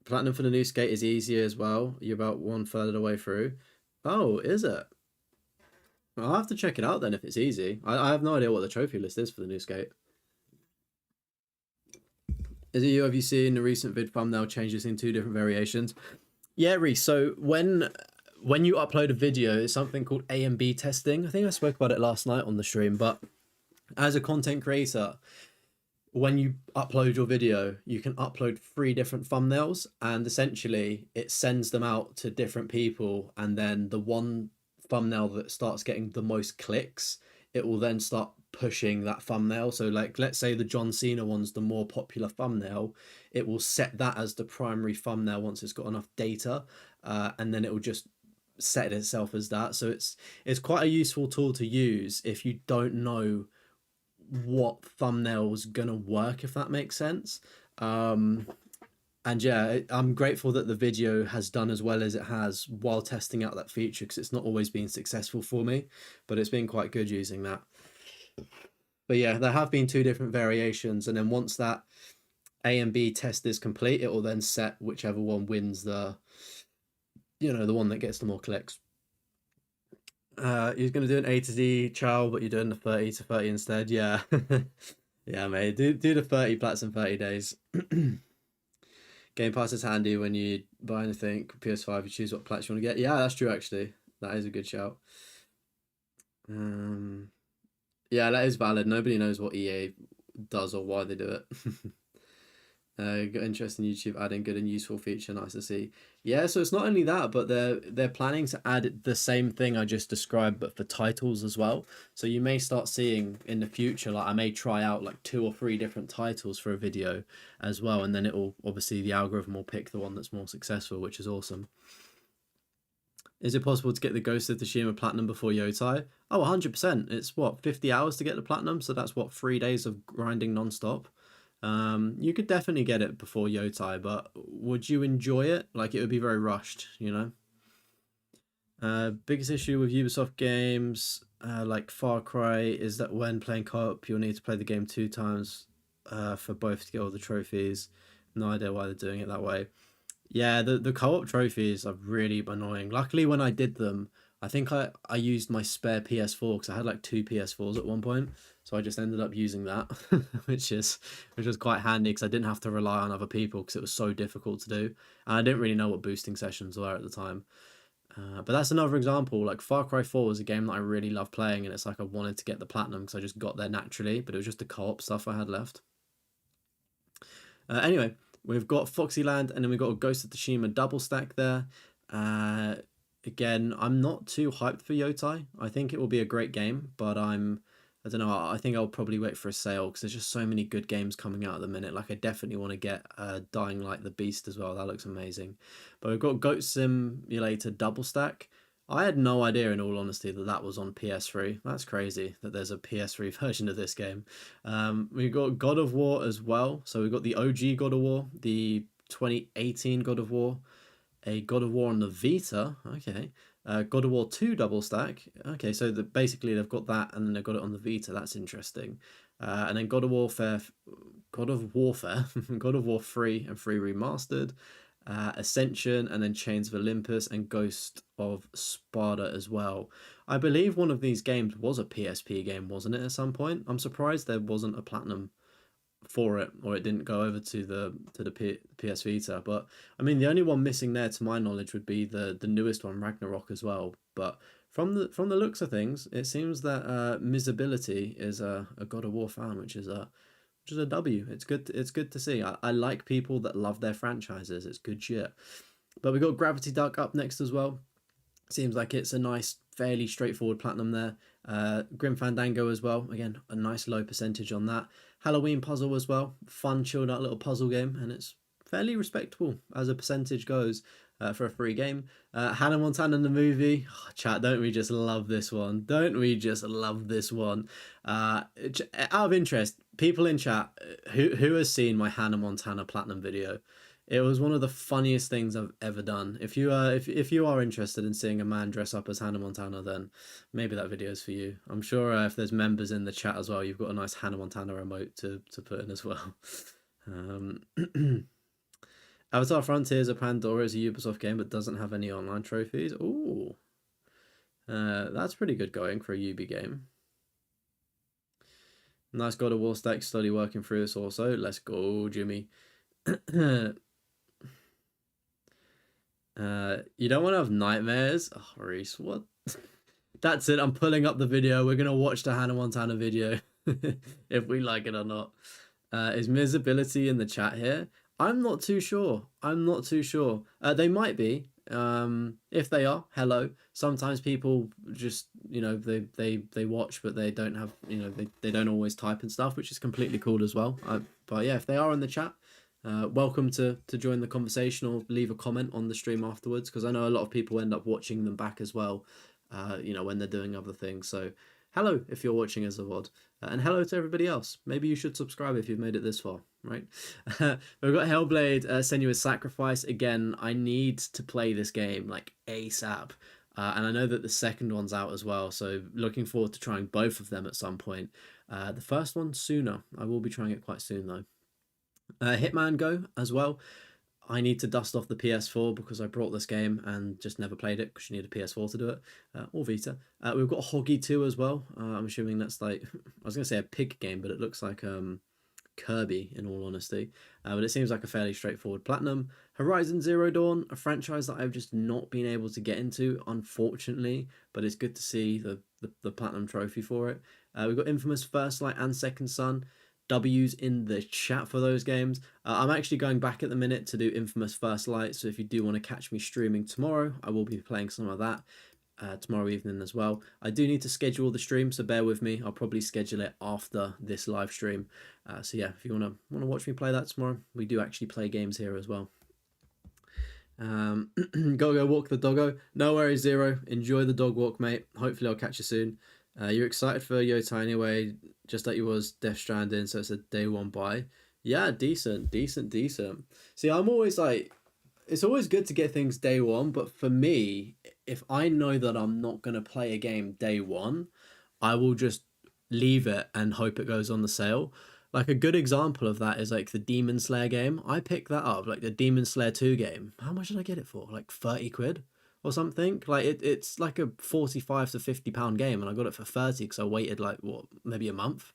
Platinum for the new Skate is easier as well. You're about 1/3 of the way through. Oh, is it? I'll have to check it out then if it's easy. I have no idea what the trophy list is for the new Skate. Is it you? Have you seen the recent vid thumbnail changes in 2 different variations? Yeah, Reese. So when you upload a video, it's something called A and B testing. I think I spoke about it last night on the stream, but as a content creator, when you upload your video, you can upload 3 different thumbnails, and essentially it sends them out to different people, and then the one thumbnail that starts getting the most clicks, it will then start pushing that thumbnail. So like, let's say the John Cena one's the more popular thumbnail, it will set that as the primary thumbnail once it's got enough data, and then it will just set itself as that. So it's quite a useful tool to use if you don't know what thumbnail's gonna work, if that makes sense. And yeah, I'm grateful that the video has done as well as it has while testing out that feature, because it's not always been successful for me, but it's been quite good using that. But yeah, there have been 2 different variations, and then once that A and B test is complete, it will then set whichever one wins the one that gets the more clicks. You're gonna do an A to D chow, but you're doing the 30 to 30 instead. Yeah. Yeah, mate. Do the 30 plats in 30 days. Game Pass is handy when you buy anything. PS5, you choose what plats you want to get. Yeah, that's true actually. That is a good shout. Yeah, that is valid. Nobody knows what EA does or why they do it. Got interest in YouTube adding good and useful feature. Nice to see. Yeah, so it's not only that, but they're planning to add the same thing I just described, but for titles as well. So you may start seeing in the future, like I may try out like 2 or 3 different titles for a video as well, and then it will obviously the algorithm will pick the one that's more successful, which is awesome. Is it possible to get the Ghost of Tsushima platinum before Yotai? Oh, 100%. It's what, 50 hours to get the platinum, so that's what, 3 days of grinding non-stop. You could definitely get it before Yotai, but would you enjoy it? Like, it would be very rushed, you know? Biggest issue with Ubisoft games, like Far Cry, is that when playing co-op, you'll need to play the game 2 times for both to get all the trophies. No idea why they're doing it that way. Yeah, the co-op trophies are really annoying. Luckily, when I did them, I think I used my spare PS4 because I had like 2 PS4s at one point. So I just ended up using that, which was quite handy because I didn't have to rely on other people because it was so difficult to do. And I didn't really know what boosting sessions were at the time. But that's another example. Like Far Cry 4 was a game that I really loved playing, and it's like I wanted to get the platinum because I just got there naturally, but it was just the co-op stuff I had left. Anyway, we've got Foxyland, and then we've got a Ghost of Tsushima double stack there. Again, I'm not too hyped for Yotai. I think it will be a great game, but I don't know, I think I'll probably wait for a sale because there's just so many good games coming out at the minute. Like, I definitely want to get Dying Light the Beast as well. That looks amazing. But we've got Goat Simulator double stack. I had no idea, in all honesty, that was on PS3. That's crazy that there's a PS3 version of this game. We've got God of War as well. So we've got the OG God of War, the 2018 God of War, a God of War on the Vita. Okay. God of War 2 double stack. Okay, so basically they've got that and then they've got it on the Vita. That's interesting. And then God of Warfare, God of War 3 and 3 remastered. Ascension, and then Chains of Olympus and Ghost of Sparta as well. I believe one of these games was a PSP game, wasn't it, at some point? I'm surprised there wasn't a platinum for it, or it didn't go over to the PS Vita. But I mean, the only one missing there, to my knowledge, would be the newest one, Ragnarok, as well. But from the looks of things, it seems that Miserbilality is a God of War fan, which is a W. It's good to see. I like people that love their franchises. It's good shit. But we got Gravity Duck up next as well. Seems like it's a nice, fairly straightforward platinum there. Grim Fandango as well. Again, a nice low percentage on that. Halloween Puzzle as well. Fun, chilled out little puzzle game, and it's fairly respectable as a percentage goes for a free game. Hannah Montana the movie. Oh, chat, don't we just love this one? Don't we just love this one? Out of interest, people in chat, who has seen my Hannah Montana platinum video? It was one of the funniest things I've ever done. If you are interested in seeing a man dress up as Hannah Montana, then maybe that video is for you. I'm sure if there's members in the chat as well, you've got a nice Hannah Montana emote to put in as well. Avatar Frontiers of Pandora is a Ubisoft game but doesn't have any online trophies. Ooh, that's pretty good going for a Ubi game. Nice God of War stack, slowly working through this also. Let's go, Jimmy. You don't want to have nightmares? Oh, Reese, what? That's it. I'm pulling up the video. We're gonna watch the Hannah Montana video, if we like it or not. Is Miserability in the chat here? I'm not too sure. I'm not too sure. They might be. If they are, hello. Sometimes people just, they watch, but they don't have, they don't always type and stuff, which is completely cool as well. But yeah, if they are in the chat, welcome to join the conversation or leave a comment on the stream afterwards, because I know a lot of people end up watching them back as well, when they're doing other things. So hello if you're watching as a VOD, and hello to everybody else. Maybe you should subscribe if you've made it this far, right? We've got Hellblade, Senua's Sacrifice. Again, I need to play this game like ASAP. And I know that the second one's out as well, so looking forward to trying both of them at some point. The first one sooner. I will be trying it quite soon though. Hitman Go as well. I need to dust off the PS4 because I brought this game and just never played it because you need a PS4 to do it, or Vita. We've got Hoggy 2 as well. I'm assuming that's like, I was going to say a pig game, but it looks like Kirby in all honesty. But it seems like a fairly straightforward platinum. Horizon Zero Dawn, a franchise that I've just not been able to get into, unfortunately, but it's good to see the platinum trophy for it. We've got Infamous First Light and Second Son. W's in the chat for those games. I'm actually going back at the minute to do Infamous First Light, so if you do want to catch me streaming tomorrow, I will be playing some of that tomorrow evening as well. I do need to schedule the stream, so bear with me. I'll probably schedule it after this live stream. So yeah, if you want to watch me play that tomorrow, we do actually play games here as well. Go walk the doggo. No worries, Zero. Enjoy the dog walk, mate. Hopefully I'll catch you soon. You're excited for Yota anyway, just like you was Death Stranding, so it's a day one buy. Yeah, decent. See, I'm always like, it's always good to get things day one, but for me, if I know that I'm not going to play a game day one, I will just leave it and hope it goes on the sale. Like a good example of that is like the Demon Slayer game. I picked that up, like the Demon Slayer 2 game. How much did I get it for? Like 30 quid? Or something. Like it's like a 45 to 50 pound game, and I got it for 30 because I waited like maybe a month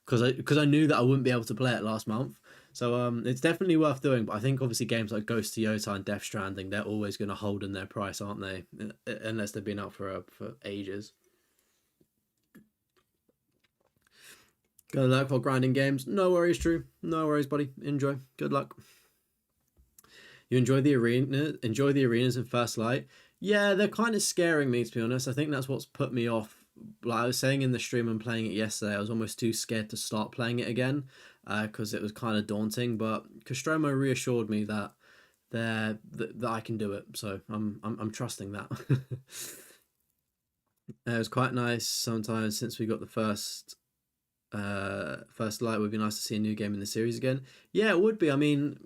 because I knew that I wouldn't be able to play it last month. So it's definitely worth doing. But I think obviously games like Ghost of Yota and Death Stranding, they're always going to hold in their price, aren't they? Unless they've been out for ages. Good luck for grinding games. No worries, True. No worries, buddy. Enjoy. Good luck. You enjoy the arenas in First Light. Yeah, they're kind of scaring me, to be honest. I think that's what's put me off. Like I was saying in the stream and playing it yesterday, I was almost too scared to start playing it again because it was kind of daunting. But Nostromo reassured me that I can do it, so I'm trusting that. It was quite nice sometimes since we got the first Light. It would be nice to see a new game in the series again. Yeah, it would be. I mean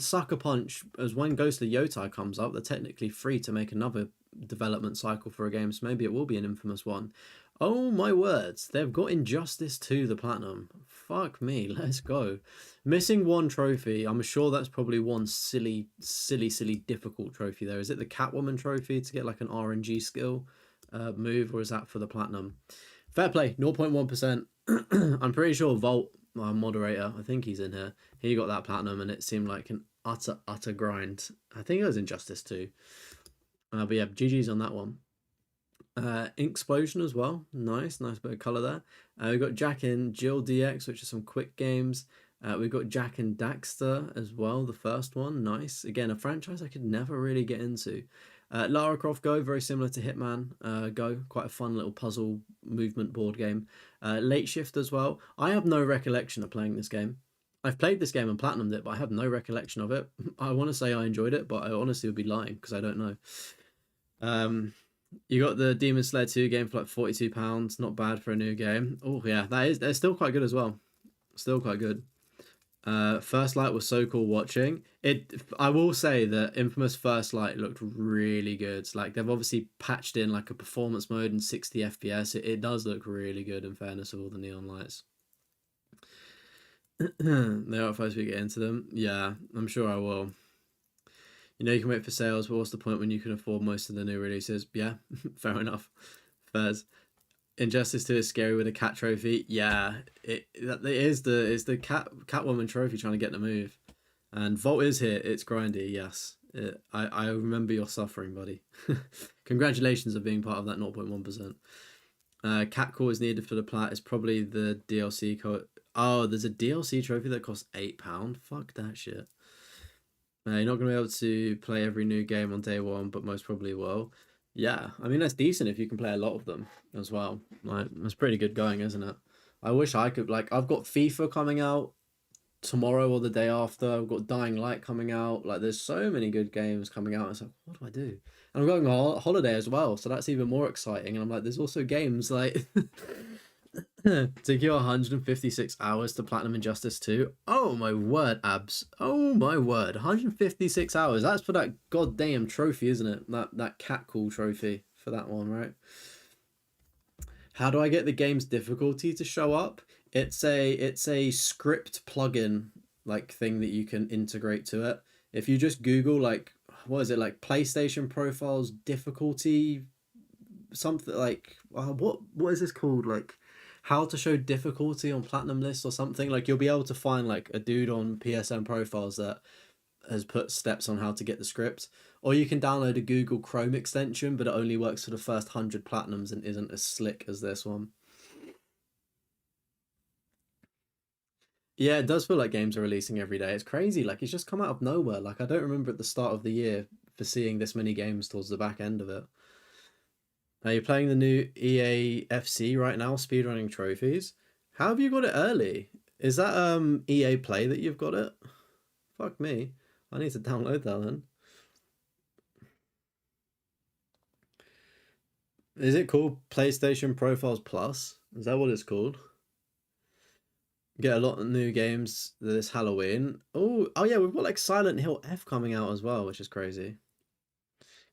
Sucker Punch, as when Ghost of Yotai comes up, they're technically free to make another development cycle for a game, so maybe it will be an Infamous one. Oh my words, they've got Injustice 2 the platinum. Fuck me, let's go. Missing one trophy. I'm sure that's probably one silly, silly, silly difficult trophy there. Is it the Catwoman trophy to get like an RNG skill move, or is that for the platinum? Fair play, 0.1%. I'm pretty sure Volt, our moderator, I think he's in here. He got that platinum and it seemed like an utter grind. I think it was Injustice too. But yeah, GG's on that one. Inksplosion as well. Nice bit of colour there. We've got Jack and Jill DX, which are some quick games. We've got Jack and Daxter as well, the first one. Nice. Again, a franchise I could never really get into. Lara Croft Go, very similar to Hitman Go. Quite a fun little puzzle movement board game. Late Shift as well. I have no recollection of playing this game. I've played this game and platinumed it, but I have no recollection of it. I want to say I enjoyed it, but I honestly would be lying because I don't know. You got the Demon Slayer 2 game for like £42. Not bad for a new game. Oh yeah, they're still quite good as well. Still quite good. First Light was so cool watching it. I will say that Infamous First Light looked really good. Like they've obviously patched in like a performance mode and 60 FPS. It does look really good in fairness with all the neon lights. They are supposed to get into them. Yeah, I'm sure I will. You know you can wait for sales, but what's the point when you can afford most of the new releases? Yeah, fair enough. Fairs. Injustice 2 is scary with a cat trophy. Yeah, it's the Catwoman trophy trying to get the move. And Volt is here. It's grindy, yes. I remember your suffering, buddy. Congratulations on being part of that 0.1%. Cat Call is needed for the plat. It's probably the DLC code. Oh, there's a DLC trophy that costs £8. Fuck that shit. You're not going to be able to play every new game on day one, but most probably will. Yeah, I mean, that's decent if you can play a lot of them as well. Like, that's pretty good going, isn't it? I wish I could, like, I've got FIFA coming out tomorrow or the day after. I've got Dying Light coming out. Like, there's so many good games coming out. It's like, what do I do? And I'm going on holiday as well, so that's even more exciting. And I'm like, there's also games like... Take you 156 hours to platinum Injustice 2. Oh my word, abs. Oh my word. 156 hours. That's for that goddamn trophy, isn't it? That cat call trophy for that one, right? How do I get the game's difficulty to show up? It's a script plugin like thing that you can integrate to it. If you just Google like what is it, like PlayStation profiles difficulty something like what is this called, like how to show difficulty on platinum lists or something, like you'll be able to find like a dude on PSN profiles that has put steps on how to get the script, or you can download a Google Chrome extension, but it only works for the first 100 platinums and isn't as slick as this one. Yeah, it does feel like games are releasing every day. It's crazy. Like it's just come out of nowhere. Like I don't remember at the start of the year for seeing this many games towards the back end of it. Are you playing the new EA FC right now, speedrunning trophies? How have you got it early? Is that EA Play that you've got it? Fuck me. I need to download that then. Is it called PlayStation Profiles Plus? Is that what it's called? Get a lot of new games this Halloween. Oh yeah, we've got like Silent Hill F coming out as well, which is crazy.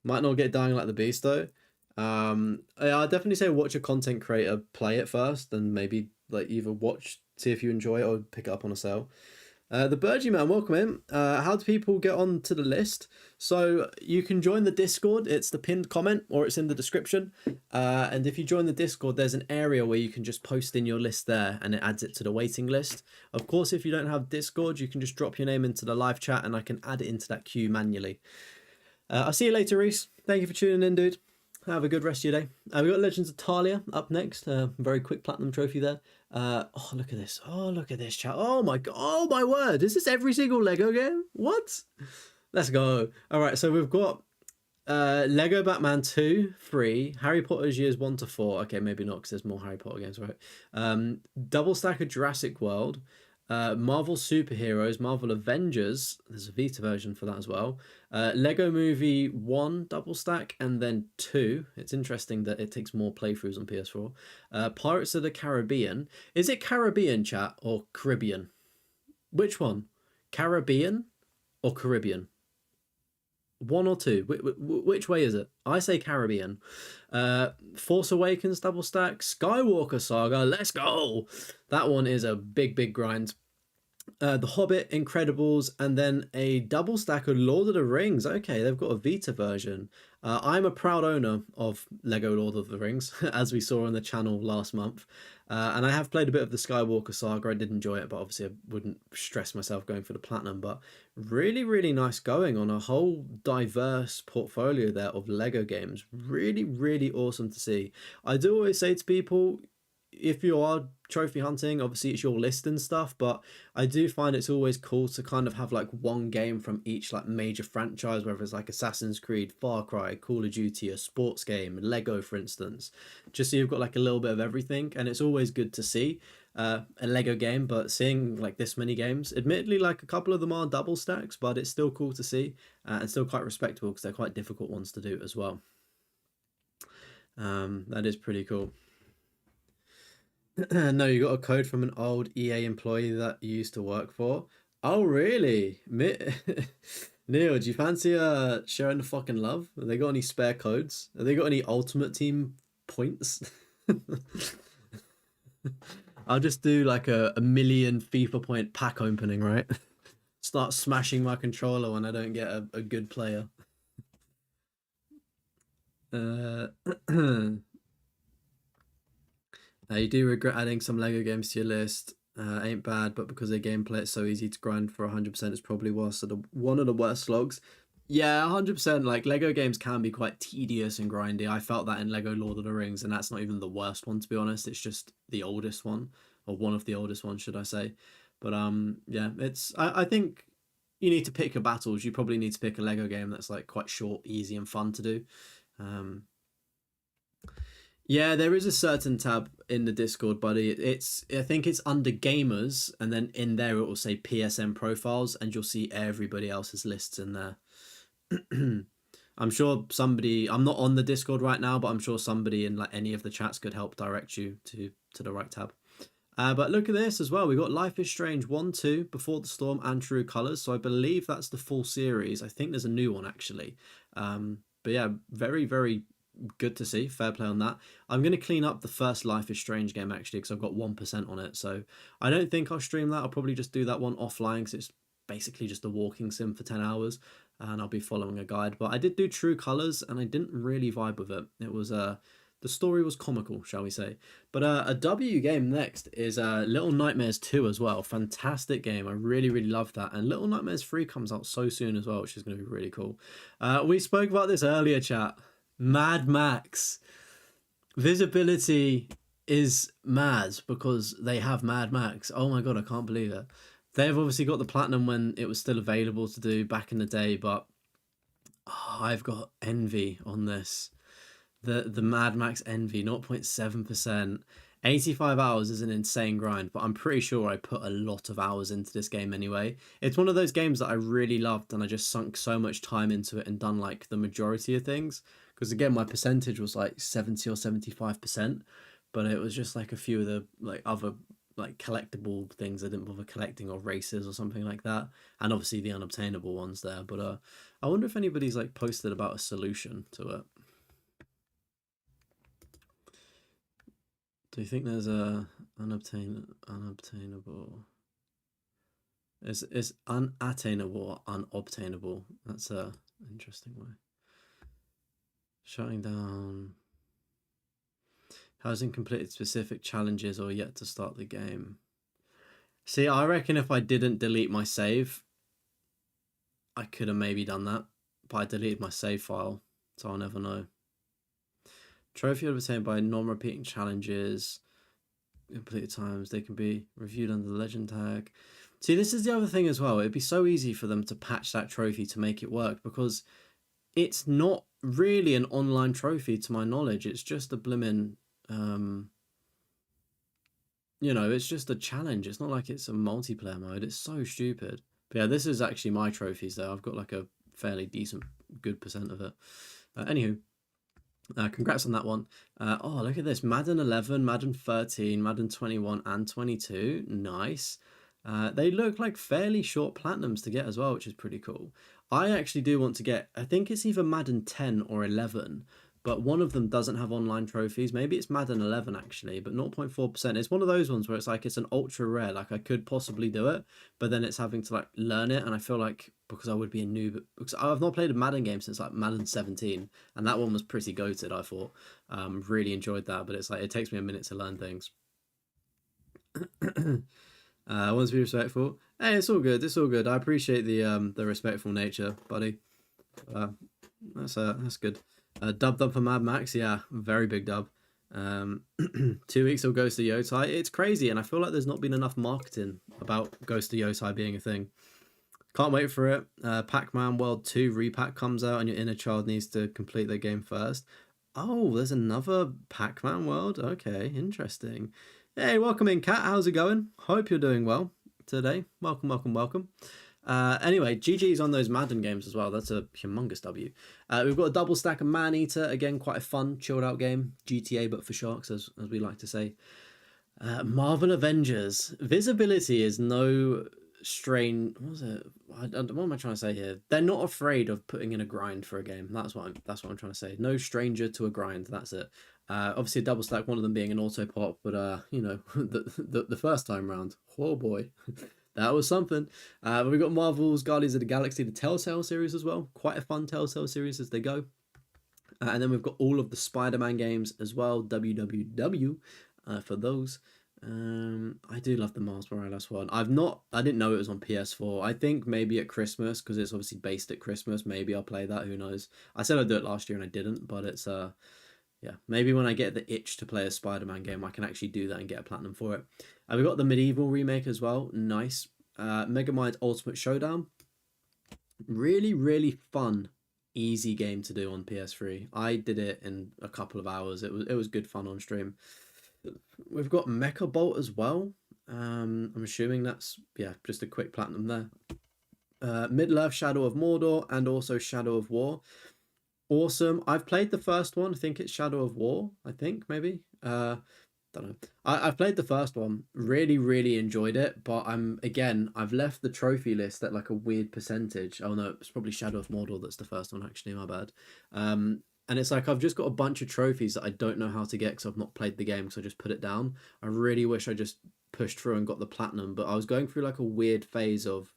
Might not get Dying Like the Beast though. Yeah, I'd definitely say watch a content creator play it first, and maybe like either watch, see if you enjoy it, or pick it up on a sale. The Burgie Man, welcome in. How do people get onto the list? So you can join the Discord. It's the pinned comment, or it's in the description. And if you join the Discord, there's an area where you can just post in your list there, and it adds it to the waiting list. Of course, if you don't have Discord, you can just drop your name into the live chat, and I can add it into that queue manually. I'll see you later, Reese. Thank you for tuning in, dude. Have a good rest of your day. We've got Legends of Talia up next. Very quick platinum trophy there. Oh, look at this. Oh, look at this, chat. Oh, my God. Oh, my word. Is this every single Lego game? What? Let's go. All right, so we've got Lego Batman 2, 3, Harry Potter's Years 1 to 4. Okay, maybe not because there's more Harry Potter games, right? Double stack of Jurassic World. Marvel Superheroes, Marvel Avengers, there's a Vita version for that as well. Lego Movie 1 double stack, and then 2. It's interesting that it takes more playthroughs on PS4. Pirates of the Caribbean. Is it Caribbean, chat, or Caribbean? Which one? Caribbean or Caribbean? One or two? Which way is it? I say Caribbean. Force Awakens double stack, Skywalker Saga. Let's go. That one is a big grind. The Hobbit, Incredibles, and then a double stack of Lord of the Rings. Okay, they've got a Vita version. I'm a proud owner of Lego Lord of the Rings, as we saw on the channel last month. And I have played a bit of the Skywalker Saga. I did enjoy it, but obviously I wouldn't stress myself going for the platinum. But really nice going on a whole diverse portfolio there of Lego games. Really awesome to see. I do always say to people, if you are trophy hunting, obviously it's your list and stuff, but I do find it's always cool to kind of have like one game from each like major franchise, whether it's like Assassin's Creed, Far Cry, Call of Duty, a sports game, Lego for instance, just so you've got like a little bit of everything. And it's always good to see a Lego game, but seeing like this many games, admittedly like a couple of them are double stacks, but it's still cool to see, and still quite respectable because they're quite difficult ones to do as well. That is pretty cool. No, you got a code from an old EA employee that you used to work for. Oh, really? Neil, do you fancy sharing the fucking love? Have they got any spare codes? Have they got any Ultimate Team points? I'll just do like a million FIFA point pack opening, right? Start smashing my controller when I don't get a good player. You do regret adding some Lego games to your list. Ain't bad, but because their gameplay is so easy to grind for 100%, it's probably one of the worst slogs. Yeah, 100%. Like Lego games can be quite tedious and grindy. I felt that in Lego Lord of the Rings, and that's not even the worst one to be honest. It's just the oldest one, or one of the oldest ones, should I say? But yeah, I think you need to pick your battles. You probably need to pick a Lego game that's like quite short, easy, and fun to do. Um, Yeah, there is a certain tab in the Discord, buddy. I think it's under gamers, and then in there it will say PSN profiles, and you'll see everybody else's lists in there. I'm sure somebody. I'm not on the Discord right now, but I'm sure somebody in like any of the chats could help direct you to the right tab. But look at this as well. We got Life is Strange 1, 2, Before the Storm, and True Colors. So I believe that's the full series. I think there's a new one actually. But yeah, very good to see. Fair play on that. I'm going to clean up the first Life is Strange game actually because I've got 1% on it. So I don't think I'll stream that. I'll probably just do that one offline because it's basically just a walking sim for 10 hours and I'll be following a guide. But I did do True Colors and I didn't really vibe with it. It was the story was comical, shall we say. But a W game next is Little Nightmares 2 as well. Fantastic game. I really love that. And Little Nightmares 3 comes out so soon as well, which is going to be really cool. We spoke about this earlier, chat. Mad Max. Visibility is mad because they have Mad Max. Oh my god, I can't believe it. They've obviously got the platinum when it was still available to do back in the day, but I've got envy on this. The Mad Max envy, 0.7%. 85 hours is an insane grind, but I'm pretty sure I put a lot of hours into this game anyway. It's one of those games that I really loved and I just sunk so much time into it and done like the majority of things. Because again, my percentage was like 70 or 75%, but it was just like a few of the like other like collectible things I didn't bother collecting, or races or something like that. And obviously the unobtainable ones there. But I wonder if anybody's like posted about a solution to it. Do you think there's a unobtainable? Is unattainable or unobtainable? That's a interesting way. Shutting down. Hasn't completed specific challenges or yet to start the game. See, I reckon if I didn't delete my save, I could have maybe done that. But I deleted my save file, so I'll never know. Trophy obtained by non-repeating challenges. Completed times. They can be reviewed under the legend tag. See, this is the other thing as well. It'd be so easy for them to patch that trophy to make it work because it's not really an online trophy to my knowledge. It's just a blimmin', you know, it's just a challenge. It's not like it's a multiplayer mode. It's so stupid. But yeah, this is actually my trophies though. I've got like a fairly decent, good percent of it. Anywho, congrats on that one. Oh, look at this. Madden 11, Madden 13, Madden 21 and 22. Nice. They look like fairly short platinums to get as well, which is pretty cool. I actually do want to get, I think it's either Madden 10 or 11, but one of them doesn't have online trophies. Maybe it's Madden 11 actually, but 0.4%. It's one of those ones where it's like it's an ultra rare, like I could possibly do it, but then it's having to like learn it. And I feel like because I would be a noob, because I've not played a Madden game since like Madden 17, and that one was pretty goated, I thought. Really enjoyed that, but it's like it takes me a minute to learn things. I want to be respectful. Hey, it's all good. It's all good. I appreciate the respectful nature, buddy. Uh, that's good. Dub for Mad Max. Yeah, very big dub. 2 weeks till Ghost of Yotai. It's crazy, and I feel like there's not been enough marketing about Ghost of Yotai being a thing. Can't wait for it. Pac-Man World 2 repack comes out, and your inner child needs to complete their game first. Oh, there's another Pac-Man World. Okay, interesting. Hey, welcome in, Kat. How's it going? Hope you're doing well today. Welcome, welcome, welcome. Anyway, GG's on those Madden games as well. That's a humongous W. We've got a double stack of Man-Eater. Again, quite a fun, chilled out game. GTA, but for sharks, as we like to say. Marvel Avengers. Visibility is no strain. What was it? What am I trying to say here? They're not afraid of putting in a grind for a game. That's what I'm trying to say. No stranger to a grind. That's it. Obviously a double stack, one of them being an auto pop, but you know, the first time round, oh boy, that was something. We've got Marvel's Guardians of the Galaxy, the Telltale series as well. Quite a fun Telltale series as they go. And then we've got all of the Spider-Man games as well, WWW, for those. I do love the Miles Morales one. I didn't know it was on PS4. I think maybe at Christmas, because it's obviously based at Christmas. Maybe I'll play that. Who knows? I said I'd do it last year and I didn't, but it's yeah, maybe when I get the itch to play a Spider-Man game, I can actually do that and get a platinum for it. We've got the Medieval remake as well. Nice. Megamind Ultimate Showdown. Really, really fun, easy game to do on PS3. I did it in a couple of hours. It was good fun on stream. We've got Mecha Bolt as well. I'm assuming that's, yeah, just a quick platinum there. Middle-earth Shadow of Mordor and also Shadow of War. Awesome. I've played the first one. I think it's Shadow of War. I think maybe. Don't know. I've played the first one. Really, really enjoyed it. But I've left the trophy list at like a weird percentage. Oh no, it's probably Shadow of Mordor that's the first one. Actually, my bad. And it's like I've just got a bunch of trophies that I don't know how to get because I've not played the game. So I just put it down. I really wish I just pushed through and got the platinum. But I was going through like a weird phase of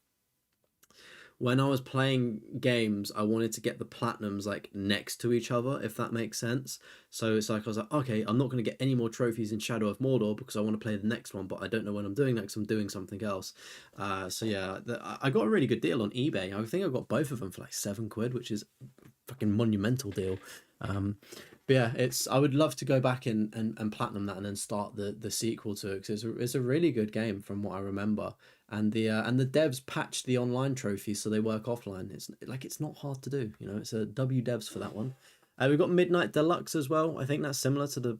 when I was playing games, I wanted to get the platinums like next to each other, if that makes sense. So it's like I was like, okay, I'm not going to get any more trophies in Shadow of Mordor because I want to play the next one, but I don't know when I'm doing that because I'm doing something else. So yeah, I got a really good deal on eBay. I think I got both of them for like £7, which is a fucking monumental deal. But yeah, I would love to go back and platinum that and then start the sequel to it because it's a really good game from what I remember. And the devs patched the online trophies so they work offline. It's not hard to do, you know. It's a W devs for that one. We've got Midnight Deluxe as well. I think that's similar to the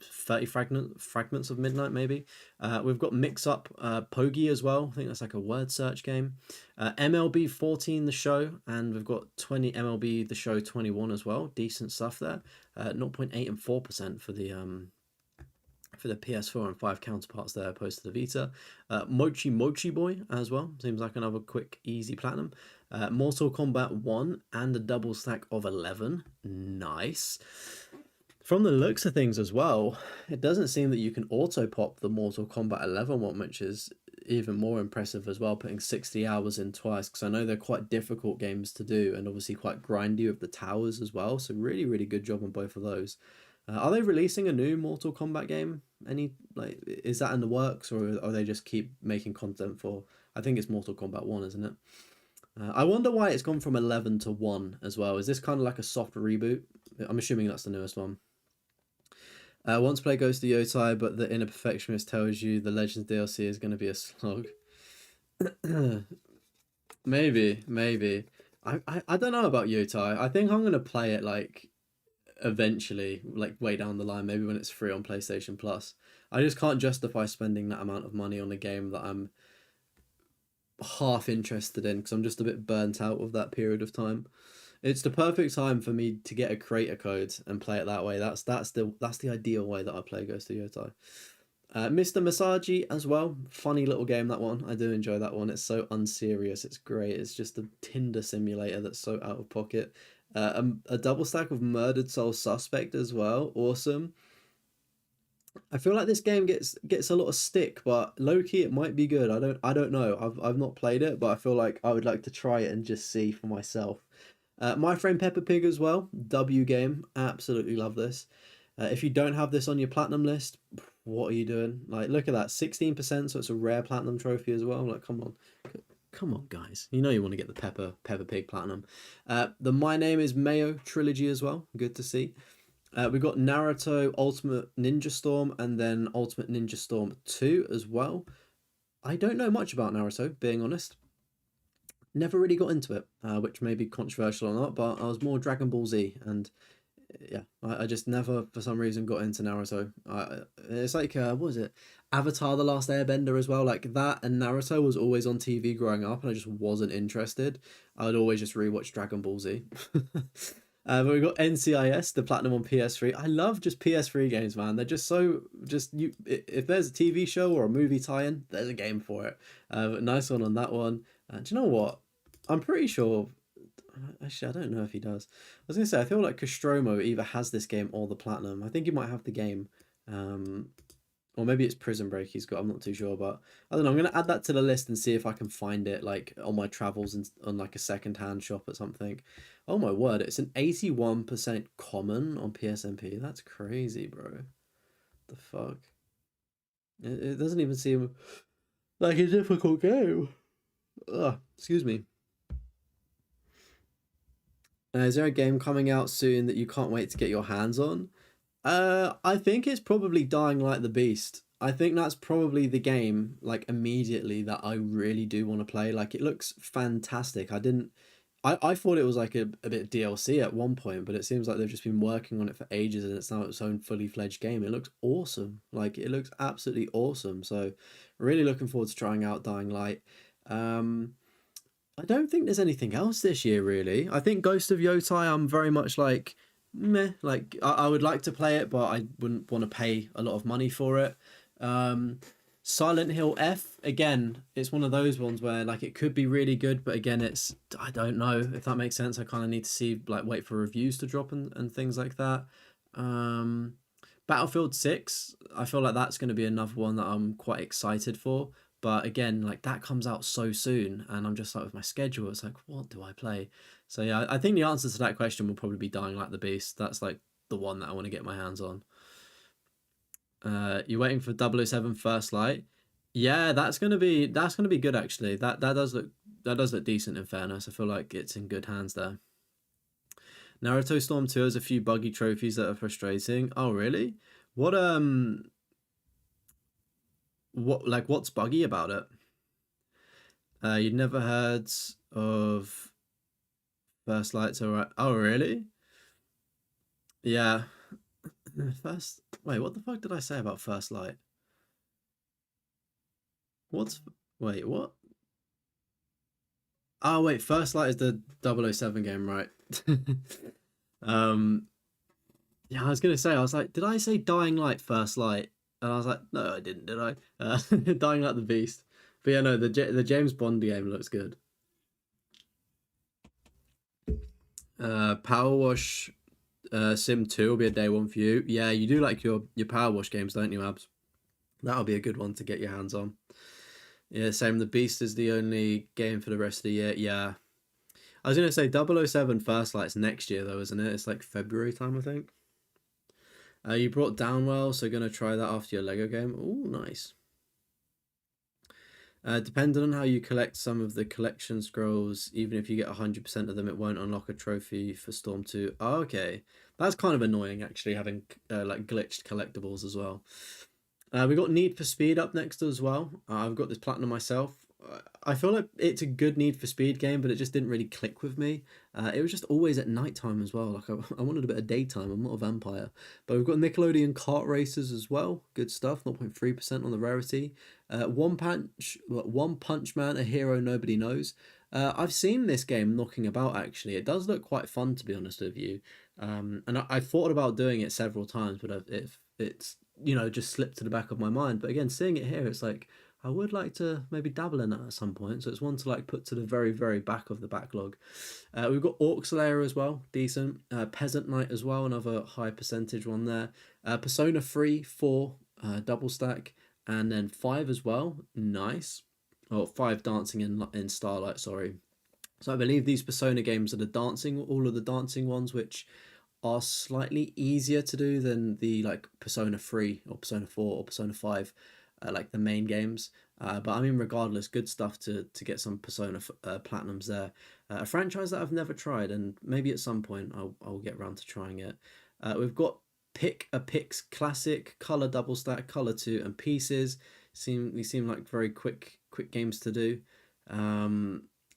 30 fragments of Midnight maybe. We've got Mix Up Pogi as well. I think that's like a word search game. MLB 14 the show, and we've got 20 MLB the show 21 as well. Decent stuff there. 0.8 and 4% for the PS4 and 5 counterparts there opposed to the Vita. Mochi Mochi Boy as well. Seems like another quick, easy platinum. Mortal Kombat 1 and a double stack of 11. Nice. From the looks of things as well, it doesn't seem that you can auto pop the Mortal Kombat 11 one, which is even more impressive as well, putting 60 hours in twice, because I know they're quite difficult games to do and obviously quite grindy with the towers as well. So really, really good job on both of those. Are they releasing a new Mortal Kombat game? Is that in the works, or are they just keep making content for? I think it's Mortal Kombat 1, isn't it? I wonder why it's gone from 11 to 1 as well. Is this kind of like a soft reboot? I'm assuming that's the newest one. Want to play Ghost of Yotai, but the Inner Perfectionist tells you the Legends DLC is going to be a slog. maybe. I don't know about Yotai. I think I'm going to play it like eventually, like way down the line, maybe when it's free on PlayStation Plus. I just can't justify spending that amount of money on a game that I'm half interested in because I'm just a bit burnt out of that period of time. It's the perfect time for me to get a creator code and play it that way. That's the ideal way that I play Ghost of Yotai. Mr. Masagi as well. Funny little game, that one. I do enjoy that one. It's so unserious. It's great. It's just a Tinder simulator that's so out of pocket. A double stack of Murdered Soul Suspect as well. Awesome. I feel like this game gets a lot of stick, but low key it might be good. I don't know. I've not played it, but I feel like I would like to try it and just see for myself. My Friend Peppa Pig as well. W game. Absolutely love this. If you don't have this on your platinum list, what are you doing? Like, look at that, 16%. So it's a rare platinum trophy as well. Like, come on, guys. You know you want to get the Peppa Pig platinum. The My Name is Mayo trilogy as well. Good to see. We've got Naruto Ultimate Ninja Storm and then Ultimate Ninja Storm 2 as well. I don't know much about Naruto, being honest. Never really got into it, which may be controversial or not, but I was more Dragon Ball Z, and yeah, I just never, for some reason, got into Naruto. It's like, what was it? Avatar: The Last Airbender as well. Like that and Naruto was always on TV growing up, and I just wasn't interested. I would always just rewatch Dragon Ball Z. But we got NCIS, the platinum on PS3. I love just PS3 games, man. They're just so just you. If there's a TV show or a movie tie-in, there's a game for it. But nice one on that one. Do you know what? I'm pretty sure. Actually, I don't know if he does. I was gonna say I feel like Nostromo either has this game or the platinum. I think he might have the game, or maybe it's Prison Break he's got. I'm not too sure, but I don't know. I'm gonna add that to the list and see if I can find it like on my travels and on like a second-hand shop or something. Oh my word! It's an 81% common on PSNP. That's crazy, bro. The fuck? It doesn't even seem like a difficult game. Ugh, excuse me. Is there a game coming out soon that you can't wait to get your hands on? I think it's probably Dying Like the Beast. I think that's probably the game, like immediately, that I really do want to play. Like it looks fantastic. I thought it was like a bit DLC at one point, but it seems like they've just been working on it for ages and it's now its own fully fledged game. It looks awesome. Like it looks absolutely awesome. So really looking forward to trying out Dying Light. I don't think there's anything else this year, really. I think Ghost of Yotai, I'm very much like, meh. Like, I would like to play it, but I wouldn't want to pay a lot of money for it. Um, Silent Hill F, again, it's one of those ones where, like, it could be really good, but again, I don't know if that makes sense. I kind of need to see, like, wait for reviews to drop and things like that. Um, Battlefield 6, I feel like that's going to be another one that I'm quite excited for. But again, like that comes out so soon, and I'm just like with my schedule, it's like, what do I play? So yeah, I think the answer to that question will probably be Dying Like the Beast. That's like the one that I want to get my hands on. You're waiting for 007 First Light. Yeah, that's gonna be good actually. That does look decent in fairness. I feel like it's in good hands there. Naruto Storm 2 has a few buggy trophies that are frustrating. Oh really? What what's buggy about it? You'd never heard of First Lights, alright. Oh, really? Yeah. First. Wait, what the fuck did I say about First Light? What's. Wait, what? Oh, wait, First Light is the 007 game, right? um, yeah, I was gonna say, I was like, did I say Dying Light First Light? And I was like, no, I didn't, did I? Dying Like the Beast. But yeah, no, the James Bond game looks good. Power Wash Sim 2 will be a day one for you. Yeah, you do like your Power Wash games, don't you, Abs? That'll be a good one to get your hands on. Yeah, same. The Beast is the only game for the rest of the year. Yeah. I was going to say 007 First Light's next year, though, isn't it? It's like February time, I think. You brought Downwell, so going to try that after your Lego game. Oh, nice. Depending on how you collect some of the collection scrolls, even if you get 100% of them, it won't unlock a trophy for Storm 2. Oh, okay. That's kind of annoying, actually, having like glitched collectibles as well. We got Need for Speed up next as well. I've got this platinum myself. I feel like it's a good Need for Speed game, but it just didn't really click with me. It was just always at night time as well. Like I wanted a bit of daytime. I'm not a vampire. But we've got Nickelodeon kart races as well. Good stuff. 0.3% on the rarity. One Punch Man, a hero nobody knows. I've seen this game knocking about actually. It does look quite fun to be honest with you. And I thought about doing it several times, but just slipped to the back of my mind. But again, seeing it here, it's like I would like to maybe dabble in that at some point. So it's one to like put to the very, very back of the backlog. We've got Orc Slayer as well, decent. Peasant Knight as well, another high percentage one there. Persona 3, 4, double stack, and then 5 as well, nice. Oh, 5 dancing in Starlight, sorry. So I believe these Persona games are all of the dancing ones, which are slightly easier to do than the like Persona 3 or Persona 4 or Persona 5, like the main games. But I mean, regardless, good stuff to get some Persona Platinums there. A franchise that I've never tried, and maybe at some point I'll get around to trying it. We've got Pick a Pix Classic, Color Double Stack, Color 2, and Pieces. These seem like very quick games to do.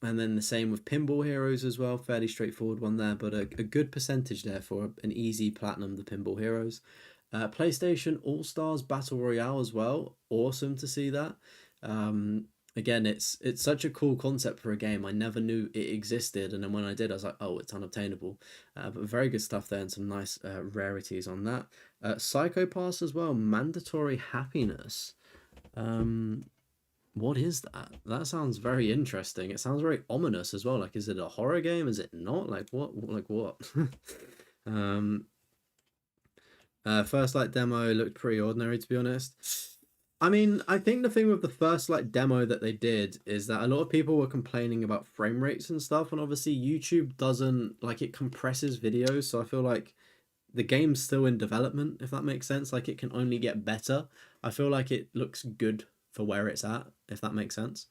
And then the same with Pinball Heroes as well, fairly straightforward one there, but a good percentage there for an easy platinum, the Pinball Heroes. PlayStation All Stars Battle Royale as well, awesome to see that. Again, it's such a cool concept for a game. I never knew it existed, and then when I did, I was like, oh, it's unobtainable. But very good stuff there, and some nice rarities on that. Psycho Pass as well, Mandatory Happiness. What is that? That sounds very interesting. It sounds very ominous as well. Like, is it a horror game? Is it not? Like what? Like what? First Light demo looked pretty ordinary, to be honest. I mean, I think the thing with the First Light demo that they did is that a lot of people were complaining about frame rates and stuff, and obviously YouTube doesn't, like, it compresses videos, so I feel like the game's still in development, if that makes sense. Like, it can only get better. I feel like it looks good for where it's at, if that makes sense.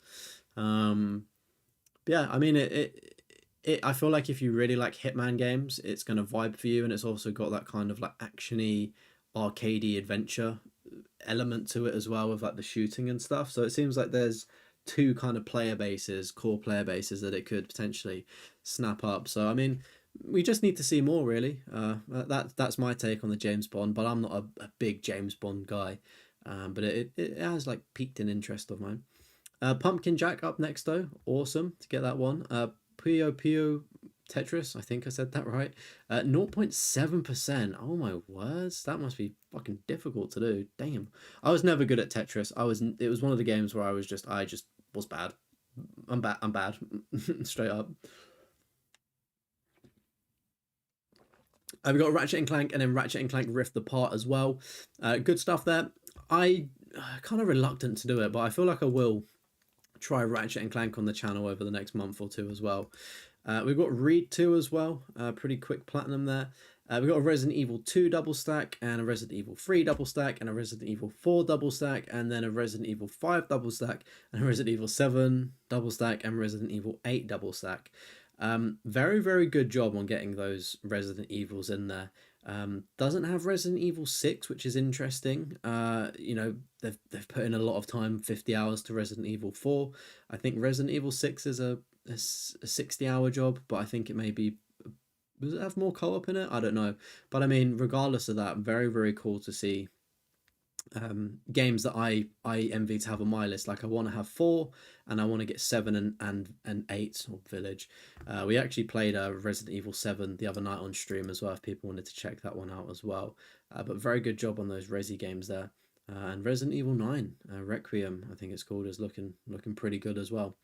Yeah, I mean, I feel like if you really like Hitman games, it's gonna vibe for you, and it's also got that kind of like actiony, arcadey adventure element to it as well, with like the shooting and stuff. So it seems like there's two kind of core player bases that it could potentially snap up. So I mean, we just need to see more, really. That's my take on the James Bond, but I'm not a big James Bond guy. But it has like piqued an interest of mine. Pumpkin Jack up next though, awesome to get that one. Puyo Puyo Tetris, I think I said that right. 0.7%. Oh my words, that must be fucking difficult to do. Damn, I was never good at Tetris. It was one of the games where I just was bad. I'm bad, straight up. We've got Ratchet and Clank, and then Ratchet and Clank Rift Apart as well. Good stuff there. I kind of reluctant to do it, but I feel like I will try Ratchet and Clank on the channel over the next month or two as well. We've got Reed 2 as well, pretty quick platinum there. We've got a Resident Evil 2 double stack, and a Resident Evil 3 double stack, and a Resident Evil 4 double stack, and then a Resident Evil 5 double stack, and a Resident Evil 7 double stack, and Resident Evil 8 double stack. Very, very good job on getting those Resident Evils in there. Doesn't have Resident Evil 6, which is interesting. They've put in a lot of time, 50 hours to Resident Evil 4. I think Resident Evil 6 is a 60-hour job, but I think it may be... Does it have more co-op in it? I don't know. But I mean, regardless of that, very, very cool to see games that I envy to have on my list. Like, I want to have 4, and I want to get 7 and 8, or Village. We actually played Resident Evil 7 the other night on stream as well, if people wanted to check that one out as well. But very good job on those Resi games there. And Resident Evil 9 Requiem, I think it's called, is looking pretty good as well.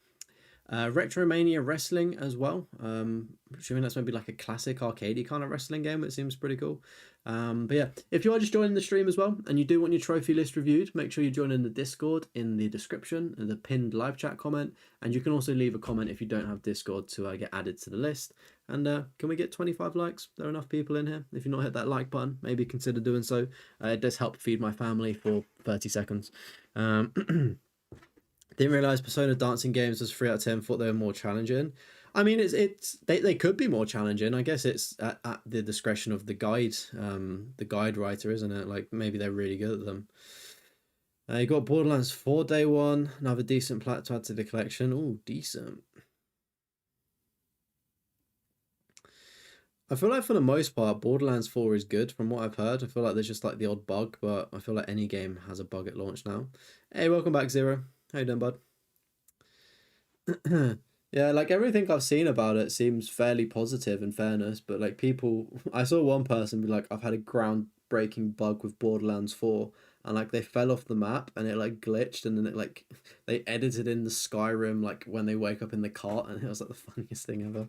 Retromania Wrestling as well. Assuming that's maybe like a classic arcadey kind of wrestling game, it seems pretty cool. But yeah, if you are just joining the stream as well, and you do want your trophy list reviewed, make sure you join in the Discord in the description, in the pinned live chat comment, and you can also leave a comment if you don't have Discord to get added to the list. And can we get 25 likes? There are enough people in here. If you've not hit that like button, maybe consider doing so. It does help feed my family for 30 seconds. Didn't realize Persona dancing games was 3 out of 10. Thought they were more challenging. I mean, they could be more challenging. I guess it's at the discretion of the guide writer, isn't it? Like, maybe they're really good at them. You got Borderlands 4 day one, another decent plat to add to the collection. Oh, decent. I feel like for the most part, Borderlands 4 is good from what I've heard. I feel like there's just like the odd bug, but I feel like any game has a bug at launch now. Hey, welcome back, Zero. How you doing, bud? Yeah, like everything I've seen about it seems fairly positive in fairness, but like people, I saw one person be like, I've had a groundbreaking breaking bug with Borderlands 4, and like they fell off the map and it like glitched, and then it like they edited in the Skyrim like when they wake up in the cart, and it was like the funniest thing ever.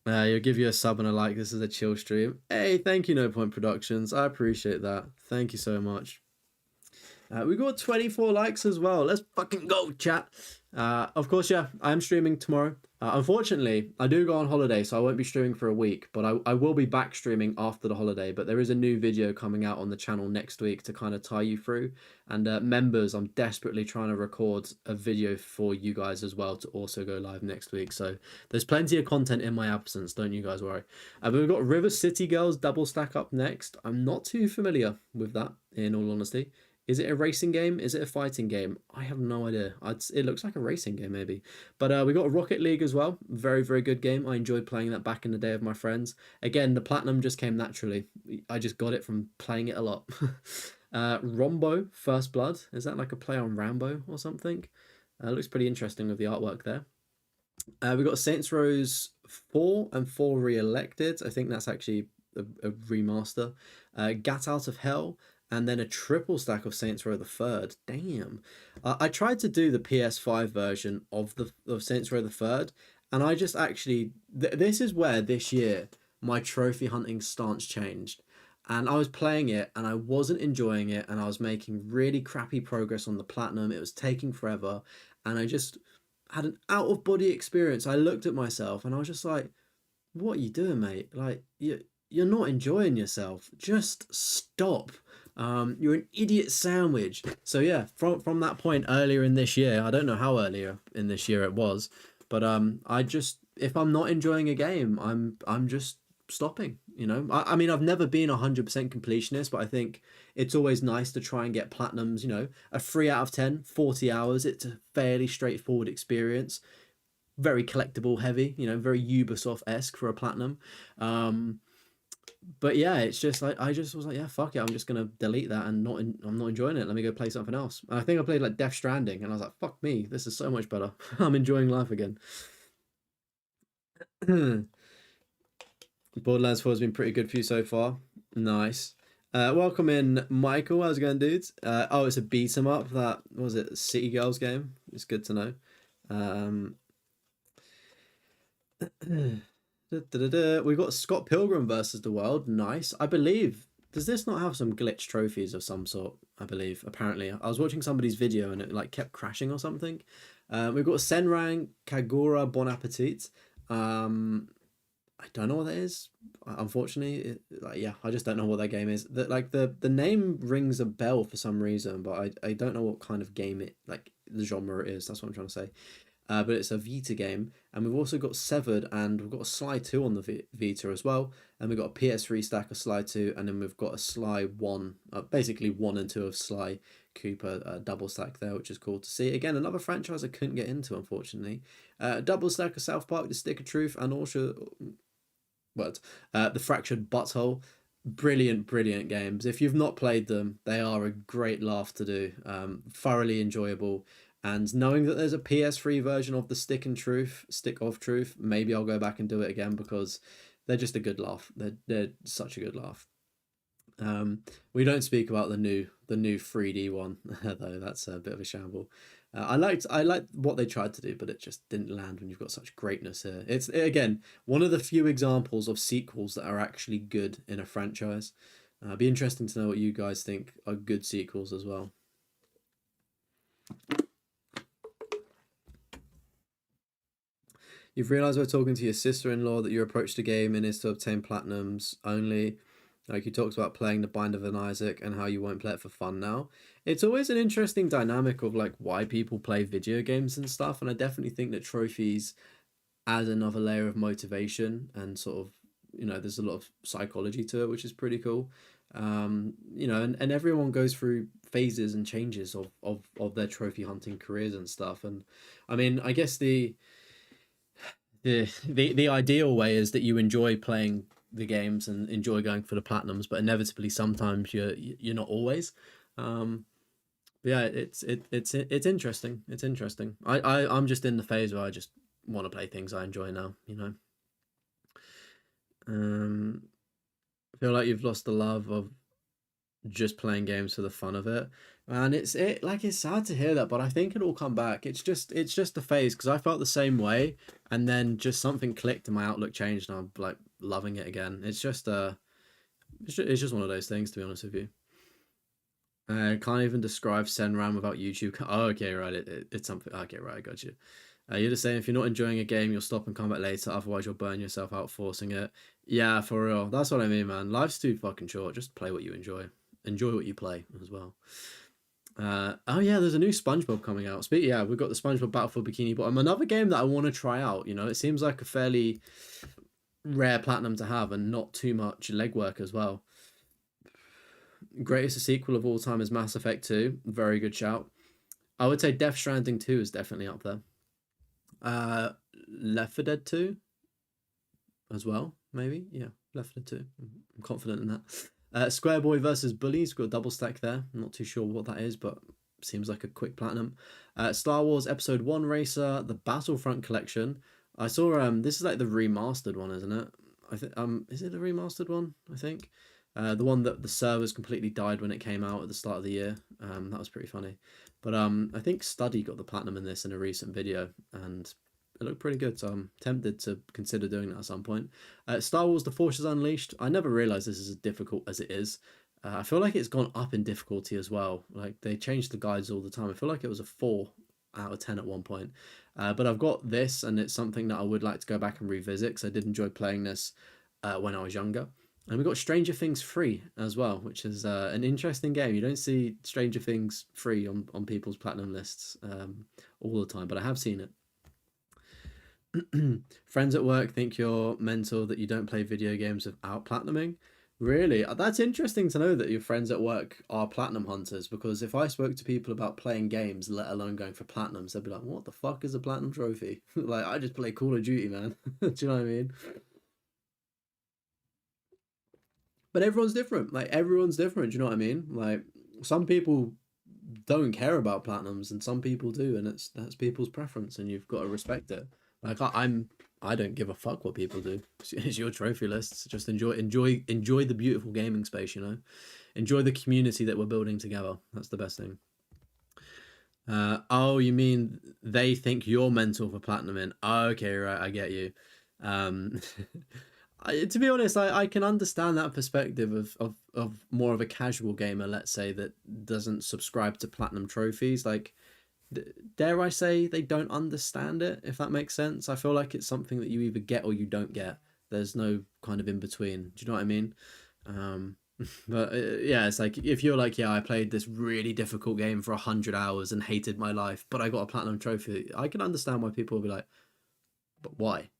You'll give you a sub and a like. This is a chill stream. Hey, thank you, No Point Productions. I appreciate that. Thank you so much. We got 24 likes as well. Let's fucking go, chat. Of course, yeah, I am streaming tomorrow. Unfortunately, I do go on holiday, so I won't be streaming for a week, but I will be back streaming after the holiday. But there is a new video coming out on the channel next week to kind of tie you through. And members, I'm desperately trying to record a video for you guys as well to also go live next week. So there's plenty of content in my absence, don't you guys worry. But we've got River City Girls double stack up next. I'm not too familiar with that, in all honesty. Is it a racing game? Is it a fighting game? I have no idea. It looks like a racing game, maybe. But we got Rocket League as well. Very, very good game. I enjoyed playing that back in the day with my friends. Again, the platinum just came naturally. I just got it from playing it a lot. Rombo, First Blood. Is that like a play on Rambo or something? Looks pretty interesting with the artwork there. We got Saints Row 4 and 4 Re-Elected. I think that's actually a remaster. Gat Out of Hell. And then a triple stack of Saints Row the Third. Damn. I tried to do the PS5 version of Saints Row the Third, and I just actually... this is where this year my trophy hunting stance changed. And I was playing it, and I wasn't enjoying it, and I was making really crappy progress on the platinum. It was taking forever, and I just had an out-of-body experience. I looked at myself, and I was just like, what are you doing, mate? Like, you're not enjoying yourself. Just stop. You're an idiot sandwich. So yeah, from that point earlier in this year, I don't know how earlier in this year it was, but I just, if I'm not enjoying a game, I'm just stopping, you know. I mean, I've never been 100% completionist, but I think it's always nice to try and get platinums, you know. A 3 out of 10, 40 hours. It's a fairly straightforward experience. Very collectible heavy, you know, very Ubisoft-esque for a platinum. But yeah, it's just like I just was like, yeah, fuck it, I'm just gonna delete that and I'm not enjoying it. Let me go play something else. And I think I played like Death Stranding, and I was like, fuck me, this is so much better. I'm enjoying life again. Borderlands 4 has been pretty good for you so far. Nice. Welcome in, Michael. How's it going, dudes? Oh, it's a beat 'em up. That was it, City Girls game. It's good to know. We got Scott Pilgrim versus the World. Nice. I believe, does this not have some glitch trophies of some sort? I believe, apparently. I was watching somebody's video and it like kept crashing or something. We've got Senran Kagura Bon Appetit. I don't know what that is. Unfortunately, yeah, I just don't know what that game is. The name rings a bell for some reason, but I don't know what kind of game it, like the genre it is. That's what I'm trying to say. But it's a Vita game, and we've also got Severed, and we've got a Sly 2 on the Vita as well, and we've got a PS3 stack of Sly 2, and then we've got a Sly 1, basically 1 and 2 of Sly Cooper double stack there, which is cool to see. Again, another franchise I couldn't get into, unfortunately. Double stack of South Park, The Stick of Truth, and also The Fractured Butthole. Brilliant, brilliant games. If you've not played them, they are a great laugh to do. Thoroughly enjoyable. And knowing that there's a PS3 version of the Stick of Truth, maybe I'll go back and do it again because they're just a good laugh. They're such a good laugh. We don't speak about the new 3D one though. That's a bit of a shamble. I liked what they tried to do, but it just didn't land when you've got such greatness here. It's again one of the few examples of sequels that are actually good in a franchise. It'd be interesting to know what you guys think are good sequels as well. You've realised we're talking to your sister-in-law that your approach to gaming is to obtain platinums only. Like you talked about playing the Bind of an Isaac and how you won't play it for fun now. It's always an interesting dynamic of like why people play video games and stuff. And I definitely think that trophies add another layer of motivation and sort of, you know, there's a lot of psychology to it, which is pretty cool. You know, and everyone goes through phases and changes of their trophy hunting careers and stuff. And I mean, I guess the ideal way is that you enjoy playing the games and enjoy going for the platinums, but inevitably sometimes you're not always. Yeah, it's interesting. It's interesting. I'm just in the phase where I just want to play things I enjoy now, you know. feel like you've lost the love of just playing games for the fun of it. And it's sad to hear that, but I think it'll come back. It's just a phase because I felt the same way, and then just something clicked and my outlook changed, and I'm like loving it again. It's just one of those things, to be honest with you. Can't even describe Senran without YouTube. Oh, okay, right. It's something. Okay, right. I got you. You're just saying if you're not enjoying a game, you'll stop and come back later. Otherwise, you'll burn yourself out forcing it. Yeah, for real. That's what I mean, man. Life's too fucking short. Just play what you enjoy. Enjoy what you play as well. Oh yeah, there's a new SpongeBob coming out. Yeah, we've got the SpongeBob Battle for Bikini Bottom. Another game that I want to try out. You know, it seems like a fairly rare platinum to have, and not too much legwork as well. Greatest sequel of all time is Mass Effect 2. Very good shout. I would say Death Stranding 2 is definitely up there. Uh, Left 4 Dead 2 as well, maybe. Yeah, Left 4 Dead 2. I'm confident in that. Square Boy versus Bullies. Got a double stack there. I'm not too sure what that is, but seems like a quick platinum. Star Wars Episode 1 Racer, the Battlefront Collection. I saw this is like the remastered one, isn't it? I think is it the remastered one? I think. The one that the servers completely died when it came out at the start of the year. That was pretty funny. But I think Studdy got the platinum in this in a recent video, and it looked pretty good. So I'm tempted to consider doing that at some point. Star Wars: The Force is Unleashed. I never realized this is as difficult as it is. I feel like it's gone up in difficulty as well. Like they change the guides all the time. I feel like it was a 4 out of 10 at one point. But I've got this, and it's something that I would like to go back and revisit because I did enjoy playing this when I was younger. And we got Stranger Things free as well, which is an interesting game. You don't see Stranger Things free on people's platinum lists all the time, but I have seen it. Friends at work think you're mental that you don't play video games without platinuming. Really? That's interesting to know that your friends at work are platinum hunters, because if I spoke to people about playing games, let alone going for platinums, they'd be like, what the fuck is a platinum trophy? Like, I just play Call of Duty, man. Do you know what I mean? But everyone's different. Like everyone's different. Do you know what I mean? Like some people don't care about platinums, and some people do, and that's people's preference, and you've got to respect it. Like I don't give a fuck what people do. It's your trophy lists. Just enjoy the beautiful gaming space. You know, enjoy the community that we're building together. That's the best thing. Oh, you mean they think you're mental for platinum? Okay, right, I get you. Um, to be honest, I can understand that perspective of more of a casual gamer, let's say, that doesn't subscribe to platinum trophies. Like, dare I say, they don't understand it, if that makes sense. I feel like it's something that you either get or you don't get. There's no kind of in between. Do you know what I mean? Um, but yeah, it's like if you're like, yeah, I played this really difficult game for 100 hours and hated my life, but I got a platinum trophy. I can understand why people will be like, but why?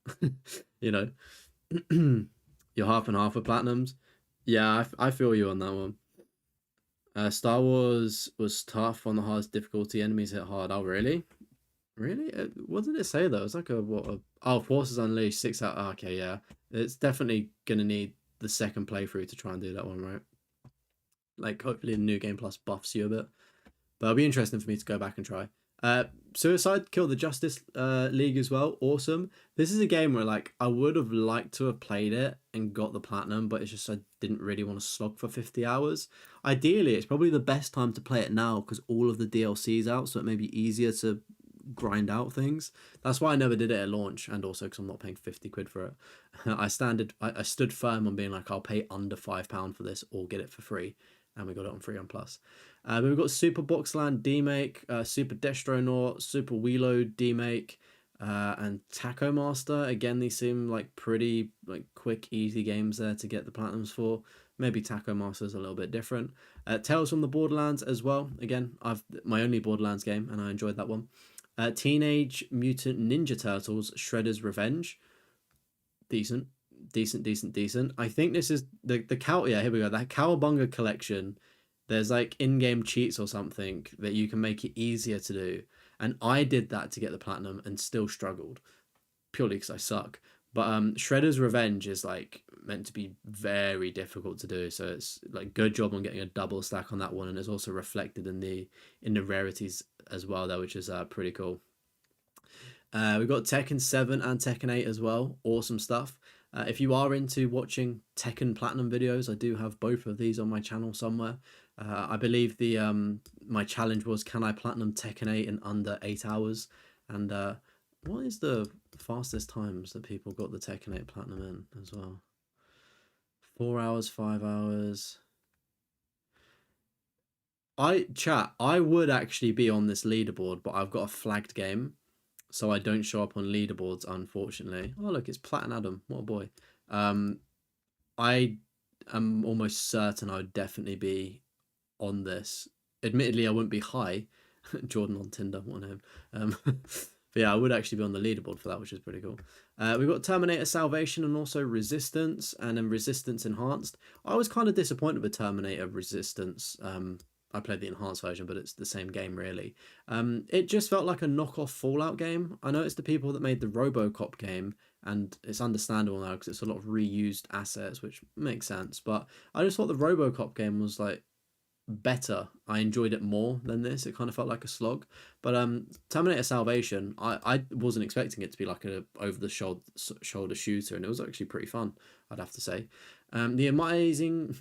You know. You're half and half with platinums. Yeah, I feel you on that one. Star Wars was tough on the hardest difficulty. Enemies hit hard. Oh, really? Really? What did it say though? It's like oh, Forces Unleashed 6 out. Oh, okay, yeah. It's definitely gonna need the second playthrough to try and do that one, right? Like hopefully the new game plus buffs you a bit. But it'll be interesting for me to go back and try. Uh, Suicide Kill the Justice League as well. Awesome. This is a game where like I would have liked to have played it and got the platinum, but it's just I didn't really want to slog for 50 hours. Ideally, it's probably the best time to play it now because all of the DLC's out, so it may be easier to grind out things. That's why I never did it at launch, and also because I'm not paying 50 quid for it. I stood firm on being like I'll pay under £5 for this or get it for free, and we got it on free on plus. But we've got Super Boxland D-Make, Super Destronaut, Super Wheelo D-Make, and Taco Master. Again, these seem like pretty like quick, easy games there to get the platinums for. Maybe Taco Master's a little bit different. Tales from the Borderlands as well. Again, I've my only Borderlands game, and I enjoyed that one. Teenage Mutant Ninja Turtles: Shredder's Revenge. Decent, decent. I think this is the cow. Yeah, here we go. That Cowabunga collection. There's like in-game cheats or something that you can make it easier to do, and I did that to get the platinum and still struggled purely because I suck. But Shredder's Revenge is like meant to be very difficult to do, so it's like good job on getting a double stack on that one, and it's also reflected in the rarities as well there, which is pretty cool. We've got Tekken 7 and Tekken 8 as well. Awesome stuff. If you are into watching Tekken Platinum videos, I do have both of these on my channel somewhere. I believe the my challenge was, can I platinum Tekken 8 in under 8 hours? And what is the fastest times that people got the Tekken 8 platinum in as well? 4 hours, 5 hours. I would actually be on this leaderboard, but I've got a flagged game, so I don't show up on leaderboards, unfortunately. Oh, look, it's Platin Adam. What a boy. I am almost certain I would definitely be on this. Admittedly, I wouldn't be high. Jordan on Tinder, what a name. But yeah, I would actually be on the leaderboard for that, which is pretty cool. We've got Terminator Salvation and also Resistance, and then Resistance Enhanced. I was kind of disappointed with Terminator Resistance. I played the enhanced version, but it's the same game, really. It just felt like a knockoff Fallout game. I know it's the people that made the RoboCop game, and it's understandable now because it's a lot of reused assets, which makes sense. But I just thought the RoboCop game was like better. I enjoyed it more than this. It kind of felt like a slog. But Terminator Salvation, I wasn't expecting it to be like a over the shoulder shooter, and it was actually pretty fun, I'd have to say. The amazing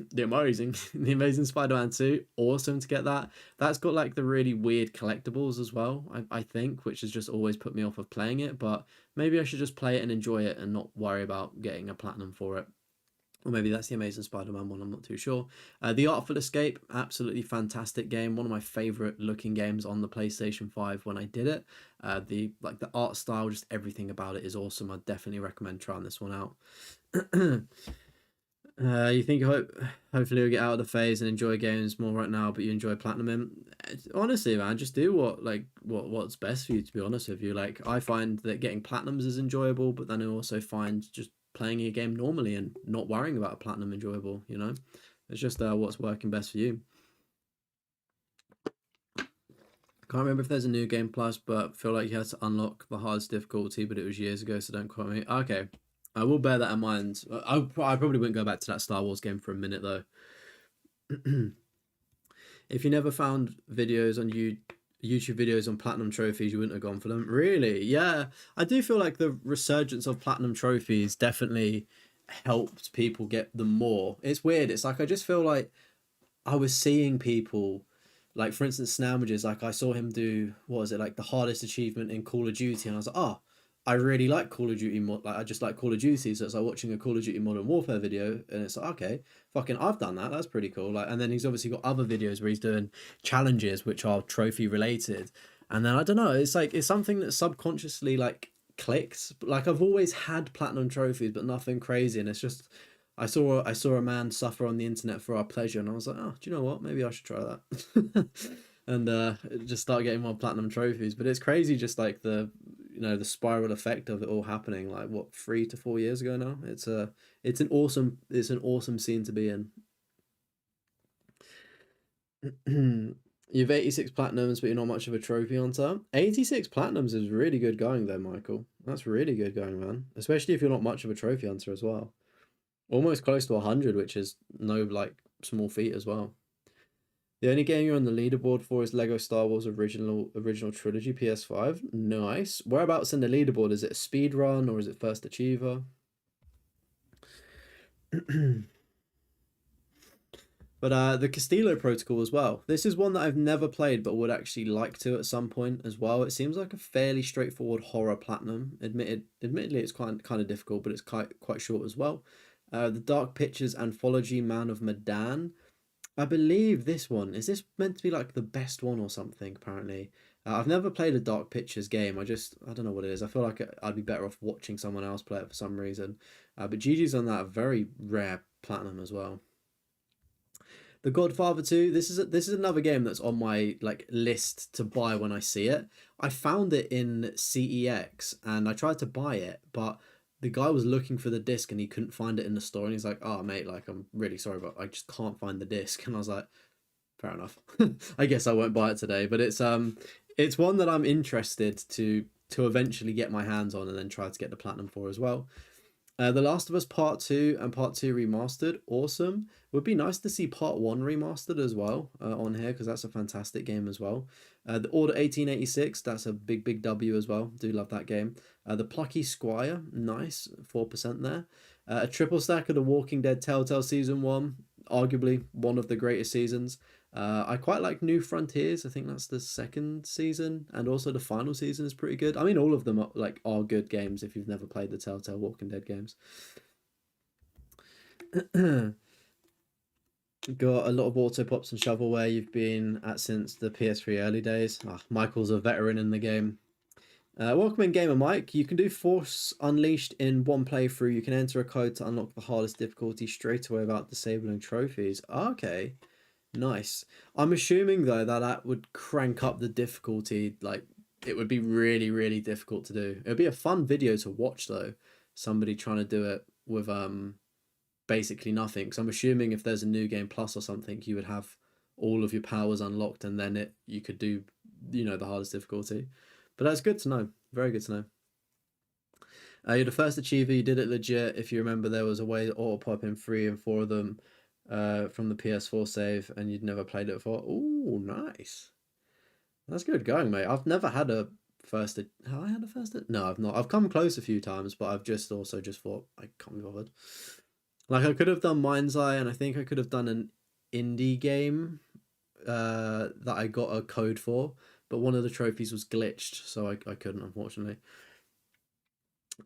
Spider-Man 2, awesome to get that. That's got like the really weird collectibles as well, I think, which has just always put me off of playing it. But maybe I should just play it and enjoy it and not worry about getting a platinum for it. Or maybe that's the Amazing Spider-Man one, I'm not too sure. The Artful Escape, absolutely fantastic game. One of my favourite looking games on the PlayStation 5 when I did it. The art style, just everything about it is awesome. I'd definitely recommend trying this one out. You think hopefully you'll get out of the phase and enjoy games more right now, but you enjoy platinum. Honestly, man, just do what's best for you, to be honest with you. Like, I find that getting platinums is enjoyable, but then I also find just playing a game normally and not worrying about a platinum enjoyable, you know? It's just what's working best for you. Can't remember if there's a new game plus, but feel like you had to unlock the hardest difficulty, but it was years ago, so don't quote me. Okay, I will bear that in mind. I probably wouldn't go back to that Star Wars game for a minute, though. If you never found videos on YouTube videos on platinum trophies, you wouldn't have gone for them. Really? Yeah, I do feel like the resurgence of platinum trophies definitely helped people get them more. It's weird. It's like I just feel like I was seeing people, like for instance, Snowmages, like I saw him do, what was it, like the hardest achievement in Call of Duty, and I was like, oh, I really like Call of Duty like I just like Call of Duty, so it's like watching a Call of Duty Modern Warfare video, and it's like, okay, fucking I've done that, that's pretty cool. Like, and then he's obviously got other videos where he's doing challenges which are trophy related, and then I don't know, it's like it's something that subconsciously like clicks. Like I've always had platinum trophies, but nothing crazy, and it's just I saw a man suffer on the internet for our pleasure, and I was like, oh, do you know what? Maybe I should try that. And just start getting more platinum trophies. But it's crazy, just like the spiral effect of it all happening. Like what, 3 to 4 years ago now. It's an awesome scene to be in. You've 86 platinums, but you're not much of a trophy hunter. 86 platinums is really good going though, Michael. That's really good going, man. Especially if you're not much of a trophy hunter as well. Almost close to 100, which is no like small feat as well. The only game you're on the leaderboard for is Lego Star Wars original trilogy PS5. Nice. Whereabouts in the leaderboard? Is it a speed run or is it first achiever? But the Castillo Protocol as well. This is one that I've never played but would actually like to at some point as well. It seems like a fairly straightforward horror platinum. Admittedly, it's kind of difficult, but it's quite short as well. The Dark Pictures Anthology Man of Medan. I believe this one, is this meant to be like the best one or something, apparently? I've never played a Dark Pictures game. I don't know what it is. I feel like I'd be better off watching someone else play it for some reason. But GG's on that, very rare platinum as well. The Godfather 2, this is another game that's on my like list to buy when I see it. I found it in CEX and I tried to buy it, but the guy was looking for the disc and he couldn't find it in the store, and he's like, oh mate, like I'm really sorry, but I just can't find the disc. And I was like, fair enough. I guess I won't buy it today, but it's one that I'm interested to eventually get my hands on and then try to get the platinum for as well. The Last of Us Part 2 and Part 2 remastered, awesome. Would be nice to see Part 1 remastered as well on here, because that's a fantastic game as well. The Order 1886, that's a big W as well. Do love that game. The Plucky Squire, nice, 4% there. A triple stack of The Walking Dead Telltale Season 1, arguably one of the greatest seasons. I quite like New Frontiers. I think that's the second season, and also the final season is pretty good. I mean, all of them are good games if you've never played the Telltale Walking Dead games. Got a lot of auto pops and shovelware you've been at since the PS3 early days. Michael's a veteran in the game. Welcome in, Gamer Mike. You can do Force Unleashed in one playthrough. You can enter a code to unlock the hardest difficulty straight away without disabling trophies. Okay, nice. I'm assuming though that would crank up the difficulty. Like, it would be really difficult to do. It would be a fun video to watch though. Somebody trying to do it with basically nothing. Because I'm assuming if there's a new game plus or something, you would have all of your powers unlocked, and then you could do, the hardest difficulty. But that's good to know. Very good to know. You're the first achiever. You did it legit. If you remember, there was a way to auto pop in 3 and 4 of them from the PS4 save, and you'd never played it before. Ooh, nice. That's good going, mate. I've never had a first. Have I had a first? No, I've not. I've come close a few times, but I've just thought I can't be bothered. Like, I could have done Mind's Eye, and I think I could have done an indie game that I got a code for, but one of the trophies was glitched, so I couldn't, unfortunately.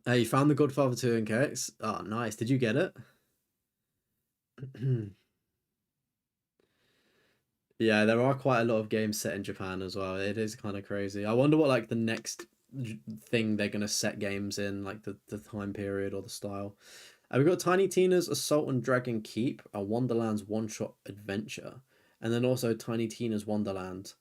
You found The Godfather 2 in KX? Oh, nice. Did you get it? Yeah, there are quite a lot of games set in Japan as well. It is kind of crazy. I wonder what, like, the next thing they're going to set games in, like the time period or the style. We've got Tiny Tina's Assault on Dragon Keep, a Wonderland's one-shot adventure. And then also Tiny Tina's Wonderlands.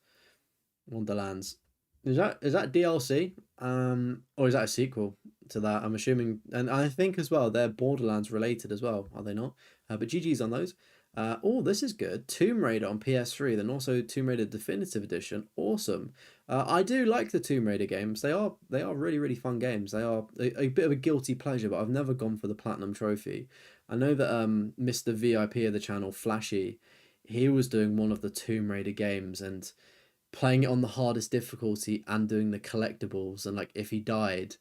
Is that DLC? Or is that a sequel to that? I'm assuming, and I think as well they're Borderlands related as well, are they not? But GG's on those. Oh, this is good. Tomb Raider on PS3, then also Tomb Raider Definitive Edition. Awesome. I do like the Tomb Raider games. They are really fun games. They are a bit of a guilty pleasure, but I've never gone for the platinum trophy. I know that Mr. VIP of the channel, Flashy, he was doing one of the Tomb Raider games and playing it on the hardest difficulty and doing the collectibles, and like if he died,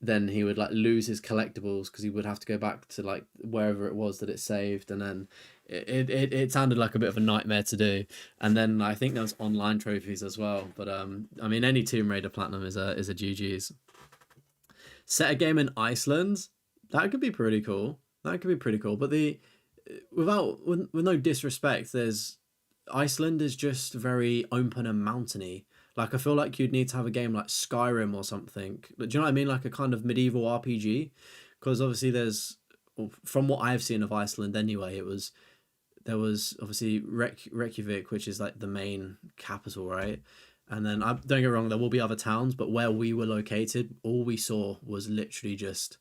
then he would like lose his collectibles because he would have to go back to like wherever it was that it saved, and then it sounded like a bit of a nightmare to do. And then I think there was online trophies as well, but I mean, any Tomb Raider platinum is a GG's. Set a game in Iceland, that could be pretty cool. But with no disrespect, there's Iceland is just very open and mountainy. Like, I feel like you'd need to have a game like Skyrim or something. But do you know what I mean? Like a kind of medieval RPG. Because obviously from what I've seen of Iceland anyway, there was obviously Reykjavik, which is like the main capital, right? And then, don't get me wrong, there will be other towns, but where we were located, all we saw was literally just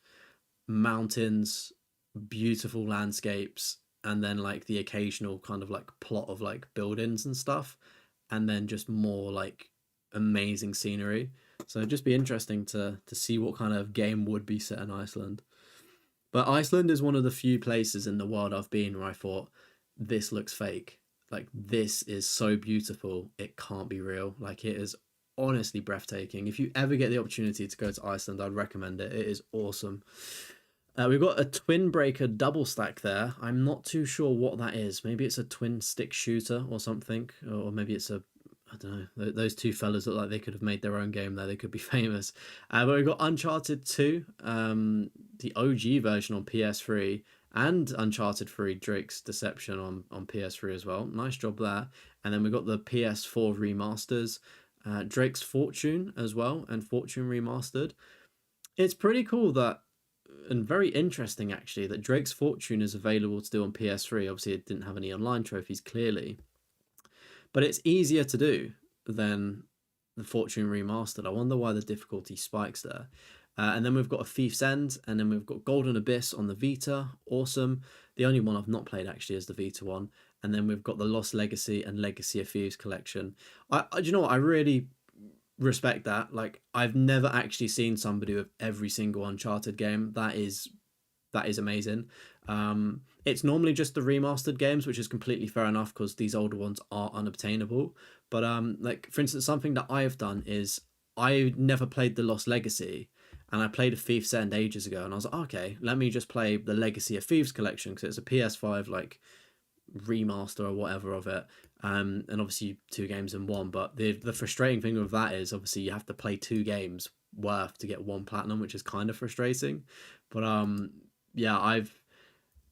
mountains, beautiful landscapes, and then like the occasional kind of like plot of like buildings and stuff, and then just more like amazing scenery. So it'd just be interesting to see what kind of game would be set in Iceland. But Iceland is one of the few places in the world I've been where I thought, this looks fake. Like, this is so beautiful, it can't be real. Like, it is honestly breathtaking. If you ever get the opportunity to go to Iceland, I'd recommend it. It is awesome. We've got a Twin Breaker double stack there. I'm not too sure what that is. Maybe it's a twin stick shooter or something, or maybe it's I don't know. Those two fellas look like they could have made their own game there. They could be famous. But we've got Uncharted 2, the OG version on PS3, and Uncharted 3 Drake's Deception on PS3 as well. Nice job there. And then we've got the PS4 remasters, Drake's Fortune as well, and Fortune Remastered. It's pretty cool that, and very interesting actually, that Drake's Fortune is available to do on PS3. Obviously, it didn't have any online trophies, clearly. But it's easier to do than the Fortune Remastered. I wonder why the difficulty spikes there. And then we've got a Thief's End, and then we've got Golden Abyss on the Vita. Awesome. The only one I've not played actually is the Vita one. And then we've got the Lost Legacy and Legacy of Thieves collection. Do you know what? I really respect that. Like, I've never actually seen somebody with every single Uncharted game. That is amazing. It's normally just the remastered games, which is completely fair enough because these older ones are unobtainable. But like for instance, something that I've done is I never played the Lost Legacy, and I played a Thief's End ages ago, and I was like, okay, let me just play the Legacy of Thieves collection because it's a PS5 like remaster or whatever of it. And obviously two games in one. But the frustrating thing with that is obviously you have to play two games worth to get one platinum, which is kind of frustrating. But yeah,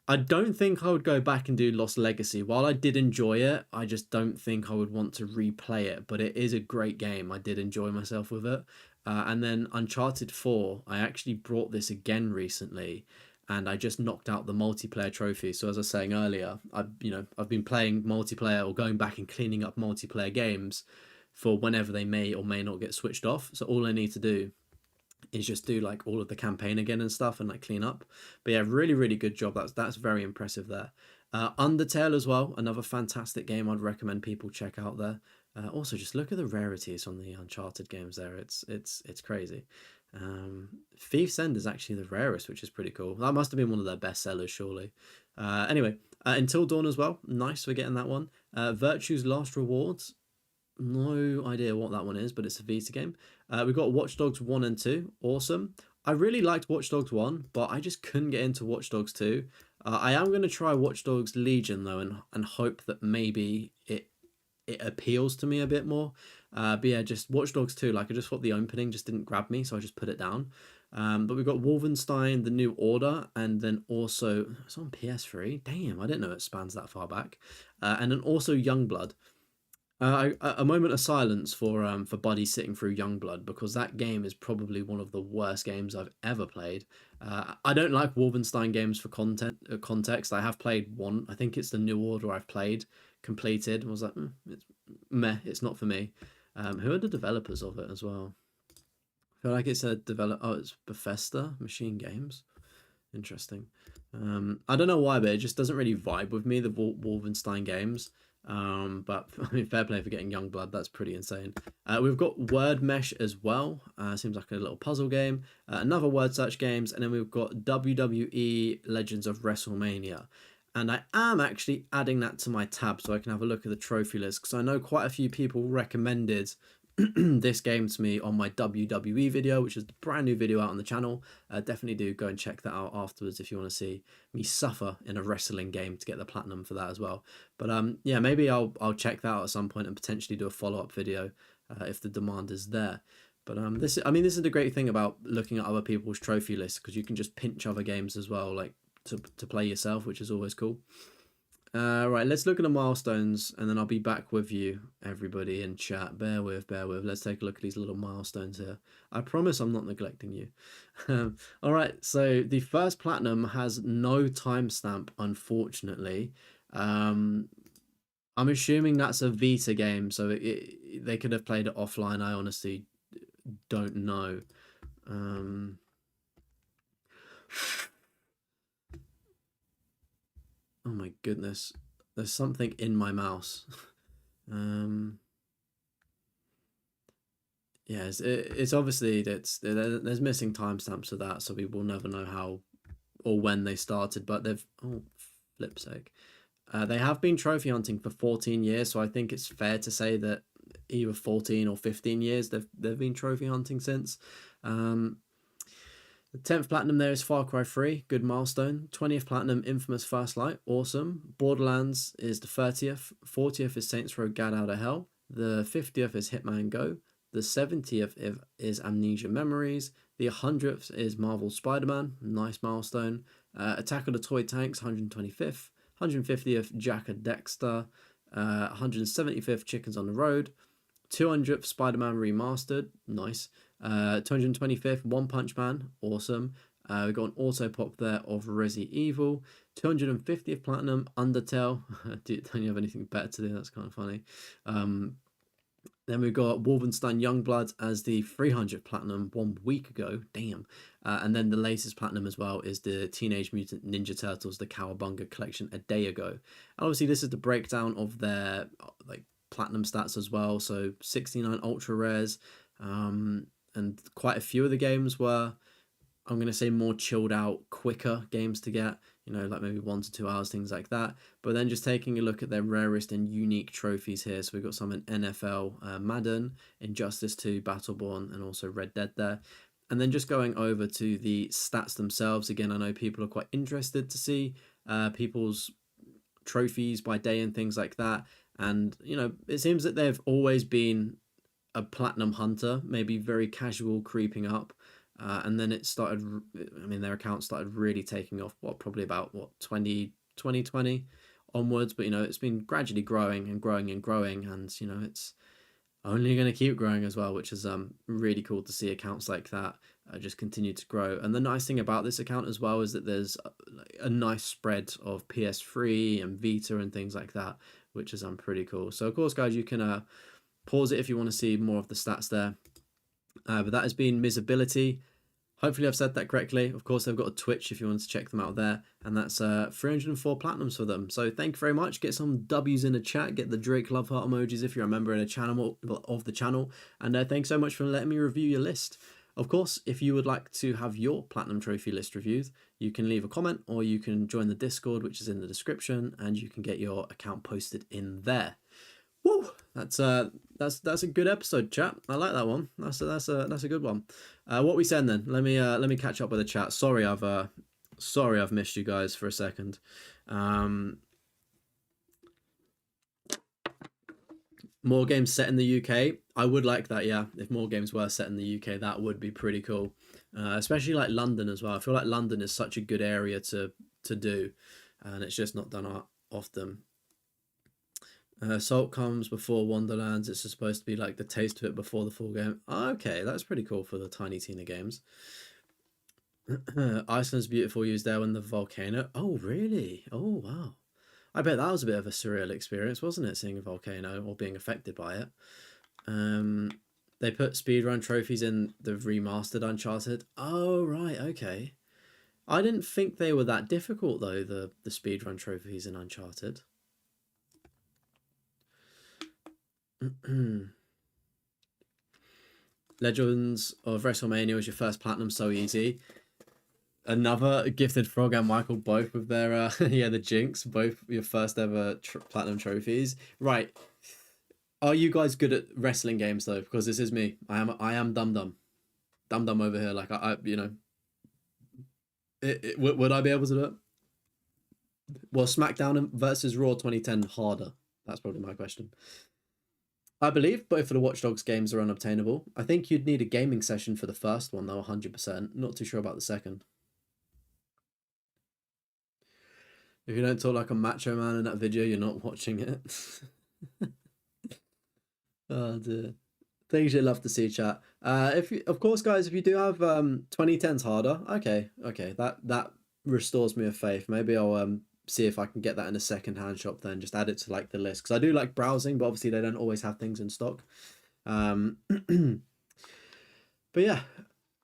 I don't think I would go back and do Lost Legacy. While I did enjoy it, I just don't think I would want to replay it. But it is a great game. I did enjoy myself with it. And then Uncharted 4, I actually brought this again recently, and I just knocked out the multiplayer trophy. So as I was saying earlier, I've been playing multiplayer or going back and cleaning up multiplayer games for whenever they may or may not get switched off. So all I need to do is just do like all of the campaign again and stuff and like clean up. But yeah, really, really good job. That's very impressive there. Undertale as well, another fantastic game I'd recommend people check out there. Also, just look at the rarities on the Uncharted games there. It's crazy. Thief's End is actually the rarest, which is pretty cool. That must have been one of their best sellers, surely. Anyway, Until Dawn as well. Nice for getting that one. Virtue's Last Rewards. No idea what that one is, but it's a Vita game. We've got Watch Dogs 1 and 2. Awesome. I really liked Watch Dogs 1, but I just couldn't get into Watch Dogs 2. I am going to try Watch Dogs Legion, though, and hope that maybe it appeals to me a bit more. But yeah, just Watch Dogs 2, like I just thought the opening just didn't grab me, so I just put it down. But we've got Wolfenstein, The New Order, and then also, it's on PS3. Damn, I didn't know it spans that far back. And then also Youngblood. A moment of silence for Buddy sitting through Youngblood, because that game is probably one of the worst games I've ever played. I don't like Wolfenstein games for context. I have played one. I think it's The New Order I've played, completed. I was like, it's meh. It's not for me. Who are the developers of it as well? I feel like it's a Oh, it's Bethesda Machine Games. Interesting. I don't know why, but it just doesn't really vibe with me, the Wolfenstein games. But I mean, fair play for getting Youngblood. That's pretty insane. We've got Word Mesh as well. Seems like a little puzzle game. Another word search games, and then we've got WWE Legends of WrestleMania. And I am actually adding that to my tab so I can have a look at the trophy list, because I know quite a few people recommended this game to me on my WWE video, which is the brand new video out on the channel. Definitely do go and check that out afterwards if you want to see me suffer in a wrestling game to get the platinum for that as well. But yeah, maybe I'll check that out at some point and potentially do a follow-up video if the demand is there. But this is the great thing about looking at other people's trophy lists, because you can just pinch other games as well, like to play yourself, which is always cool. Right, let's look at the milestones, and then I'll be back with you, everybody in chat. Bear with. Let's take a look at these little milestones here. I promise I'm not neglecting you. All right, so the first platinum has no timestamp, unfortunately. I'm assuming that's a Vita game, so they could have played it offline. I honestly don't know. Oh my goodness. There's something in my mouse. Yeah, it's obviously there's missing timestamps of that, so we will never know how or when they started, but they've, oh, flip's sake. They have been trophy hunting for 14 years, so I think it's fair to say that either 14 or 15 years they've been trophy hunting since. The 10th platinum there is Far Cry 3, good milestone. 20th platinum, Infamous First Light, awesome. Borderlands is the 30th. 40th is Saints Row God Out of Hell. The 50th is Hitman Go. The 70th is Amnesia Memories. The 100th is Marvel Spider-Man, nice milestone. Attack of the Toy Tanks, 125th. 150th, Jack and Dexter. 175th, Chickens on the Road. 200th, Spider-Man Remastered, nice. 225th, One Punch Man, awesome. We've got an auto pop there of Resi Evil. 250th platinum, Undertale. Don't you have anything better to do? That's kind of funny. Then we've got Wolfenstein Youngblood as the 300th platinum 1 week ago. Damn. And then the latest platinum as well is the Teenage Mutant Ninja Turtles, the Cowabunga collection, a day ago. And obviously this is the breakdown of their like platinum stats as well. So 69 ultra rares. And quite a few of the games were, I'm going to say, more chilled out, quicker games to get. you know, like maybe 1 to 2 hours, things like that. But then just taking a look at their rarest and unique trophies here. So we've got some in NFL, Madden, Injustice 2, Battleborn, and also Red Dead there. And then just going over to the stats themselves. Again, I know people are quite interested to see people's trophies by day and things like that. And, you know, it seems that they've always been a platinum hunter, maybe very casual, creeping up. And then it started, I mean, their account started really taking off, probably about 2020 onwards. But, you know, it's been gradually growing and growing and growing. And, you know, it's only going to keep growing as well, which is really cool to see accounts like that just continue to grow. And the nice thing about this account as well is that there's a nice spread of PS3 and Vita and things like that, which is pretty cool. So, of course, guys, you can pause it if you want to see more of the stats there. But that has been Miserbilality. Hopefully I've said that correctly. Of course, they've got a Twitch if you want to check them out there. And that's 304 platinums for them. So thank you very much. Get some W's in the chat. Get the Drake love heart emojis if you're a member of the channel. And thanks so much for letting me review your list. Of course, if you would like to have your platinum trophy list reviewed, you can leave a comment or you can join the Discord, which is in the description, and you can get your account posted in there. Woo! That's a good episode, chat. I like that one. That's a good one. What we saying then? Let me catch up with the chat. Sorry I've missed you guys for a second. More games set in the UK. I would like that, yeah. If more games were set in the UK, that would be pretty cool. Especially like London as well. I feel like London is such a good area to do, and it's just not done often. Salt comes before Wonderlands. It's supposed to be like the taste of it before the full game. Okay, that's pretty cool for the Tiny Tina games. Iceland's beautiful. Used there when the volcano. Oh, really? Oh, wow. I bet that was a bit of a surreal experience, wasn't it? Seeing a volcano or being affected by it. They put speedrun trophies in the remastered Uncharted. Oh, right. Okay. I didn't think they were that difficult, though, the speedrun trophies in Uncharted. Legends of WrestleMania was your first platinum, so easy. Another Gifted Frog and Michael both with their yeah, the Jinx, both your first ever platinum trophies. Right, are you guys good at wrestling games though? Because this is me. I am dum over here. Like I you know, would I be able to do it? Well, SmackDown versus Raw 2010 harder. That's probably my question. I believe both of the Watch Dogs games are unobtainable. I think you'd need a gaming session for the first one, though, 100%. Not too sure about the second. If you don't talk like a macho man in that video, you're not watching it. Oh, dear. Things you'd love to see, chat. Of course, guys, if you do have 2010s harder, okay, that restores me of faith. Maybe I'll see if I can get that in a second-hand shop then, just add it to like the list, because I do like browsing, but obviously they don't always have things in stock. But yeah,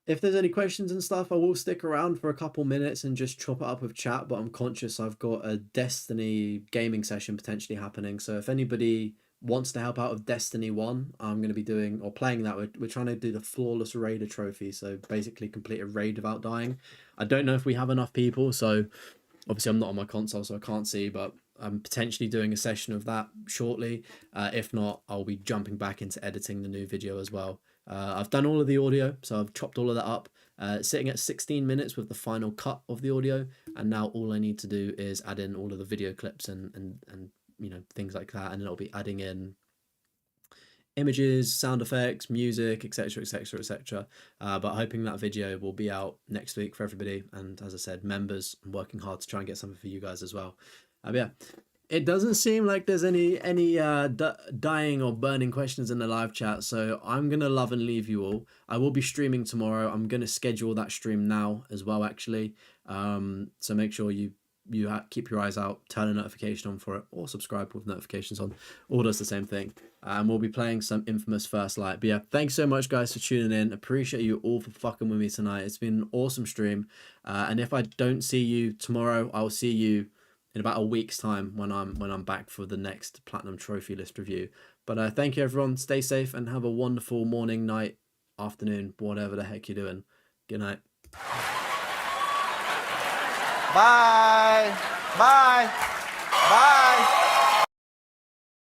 if there's any questions and stuff, I will stick around for a couple minutes and just chop it up with chat, but I'm conscious I've got a Destiny gaming session potentially happening, so if anybody wants to help out with Destiny 1, I'm going to be doing or playing that. We're trying to do the Flawless Raider trophy, so basically complete a raid without dying. I don't know if we have enough people, so obviously I'm not on my console, so I can't see, but I'm potentially doing a session of that shortly. If not, I'll be jumping back into editing the new video as well. I've done all of the audio, so I've chopped all of that up, sitting at 16 minutes with the final cut of the audio, and now all I need to do is add in all of the video clips and you know, things like that, and then I'll be adding in images, sound effects, music, etc, etc, etc. But hoping that video will be out next week for everybody, and as I said, members, I'm working hard to try and get something for you guys as well. Yeah, it doesn't seem like there's any dying or burning questions in the live chat, so I'm gonna love and leave you all. I will be streaming tomorrow. I'm gonna schedule that stream now as well, actually. So make sure you keep your eyes out, turn a notification on for it, or subscribe with notifications on. All does the same thing. And we'll be playing some Infamous First Light. But yeah, thanks so much, guys, for tuning in. Appreciate you all for fucking with me tonight. It's been an awesome stream. And if I don't see you tomorrow, I'll see you in about a week's time when I'm back for the next Platinum Trophy list review. But thank you, everyone. Stay safe and have a wonderful morning, night, afternoon, whatever the heck you're doing. Good night. Bye. Bye. Bye.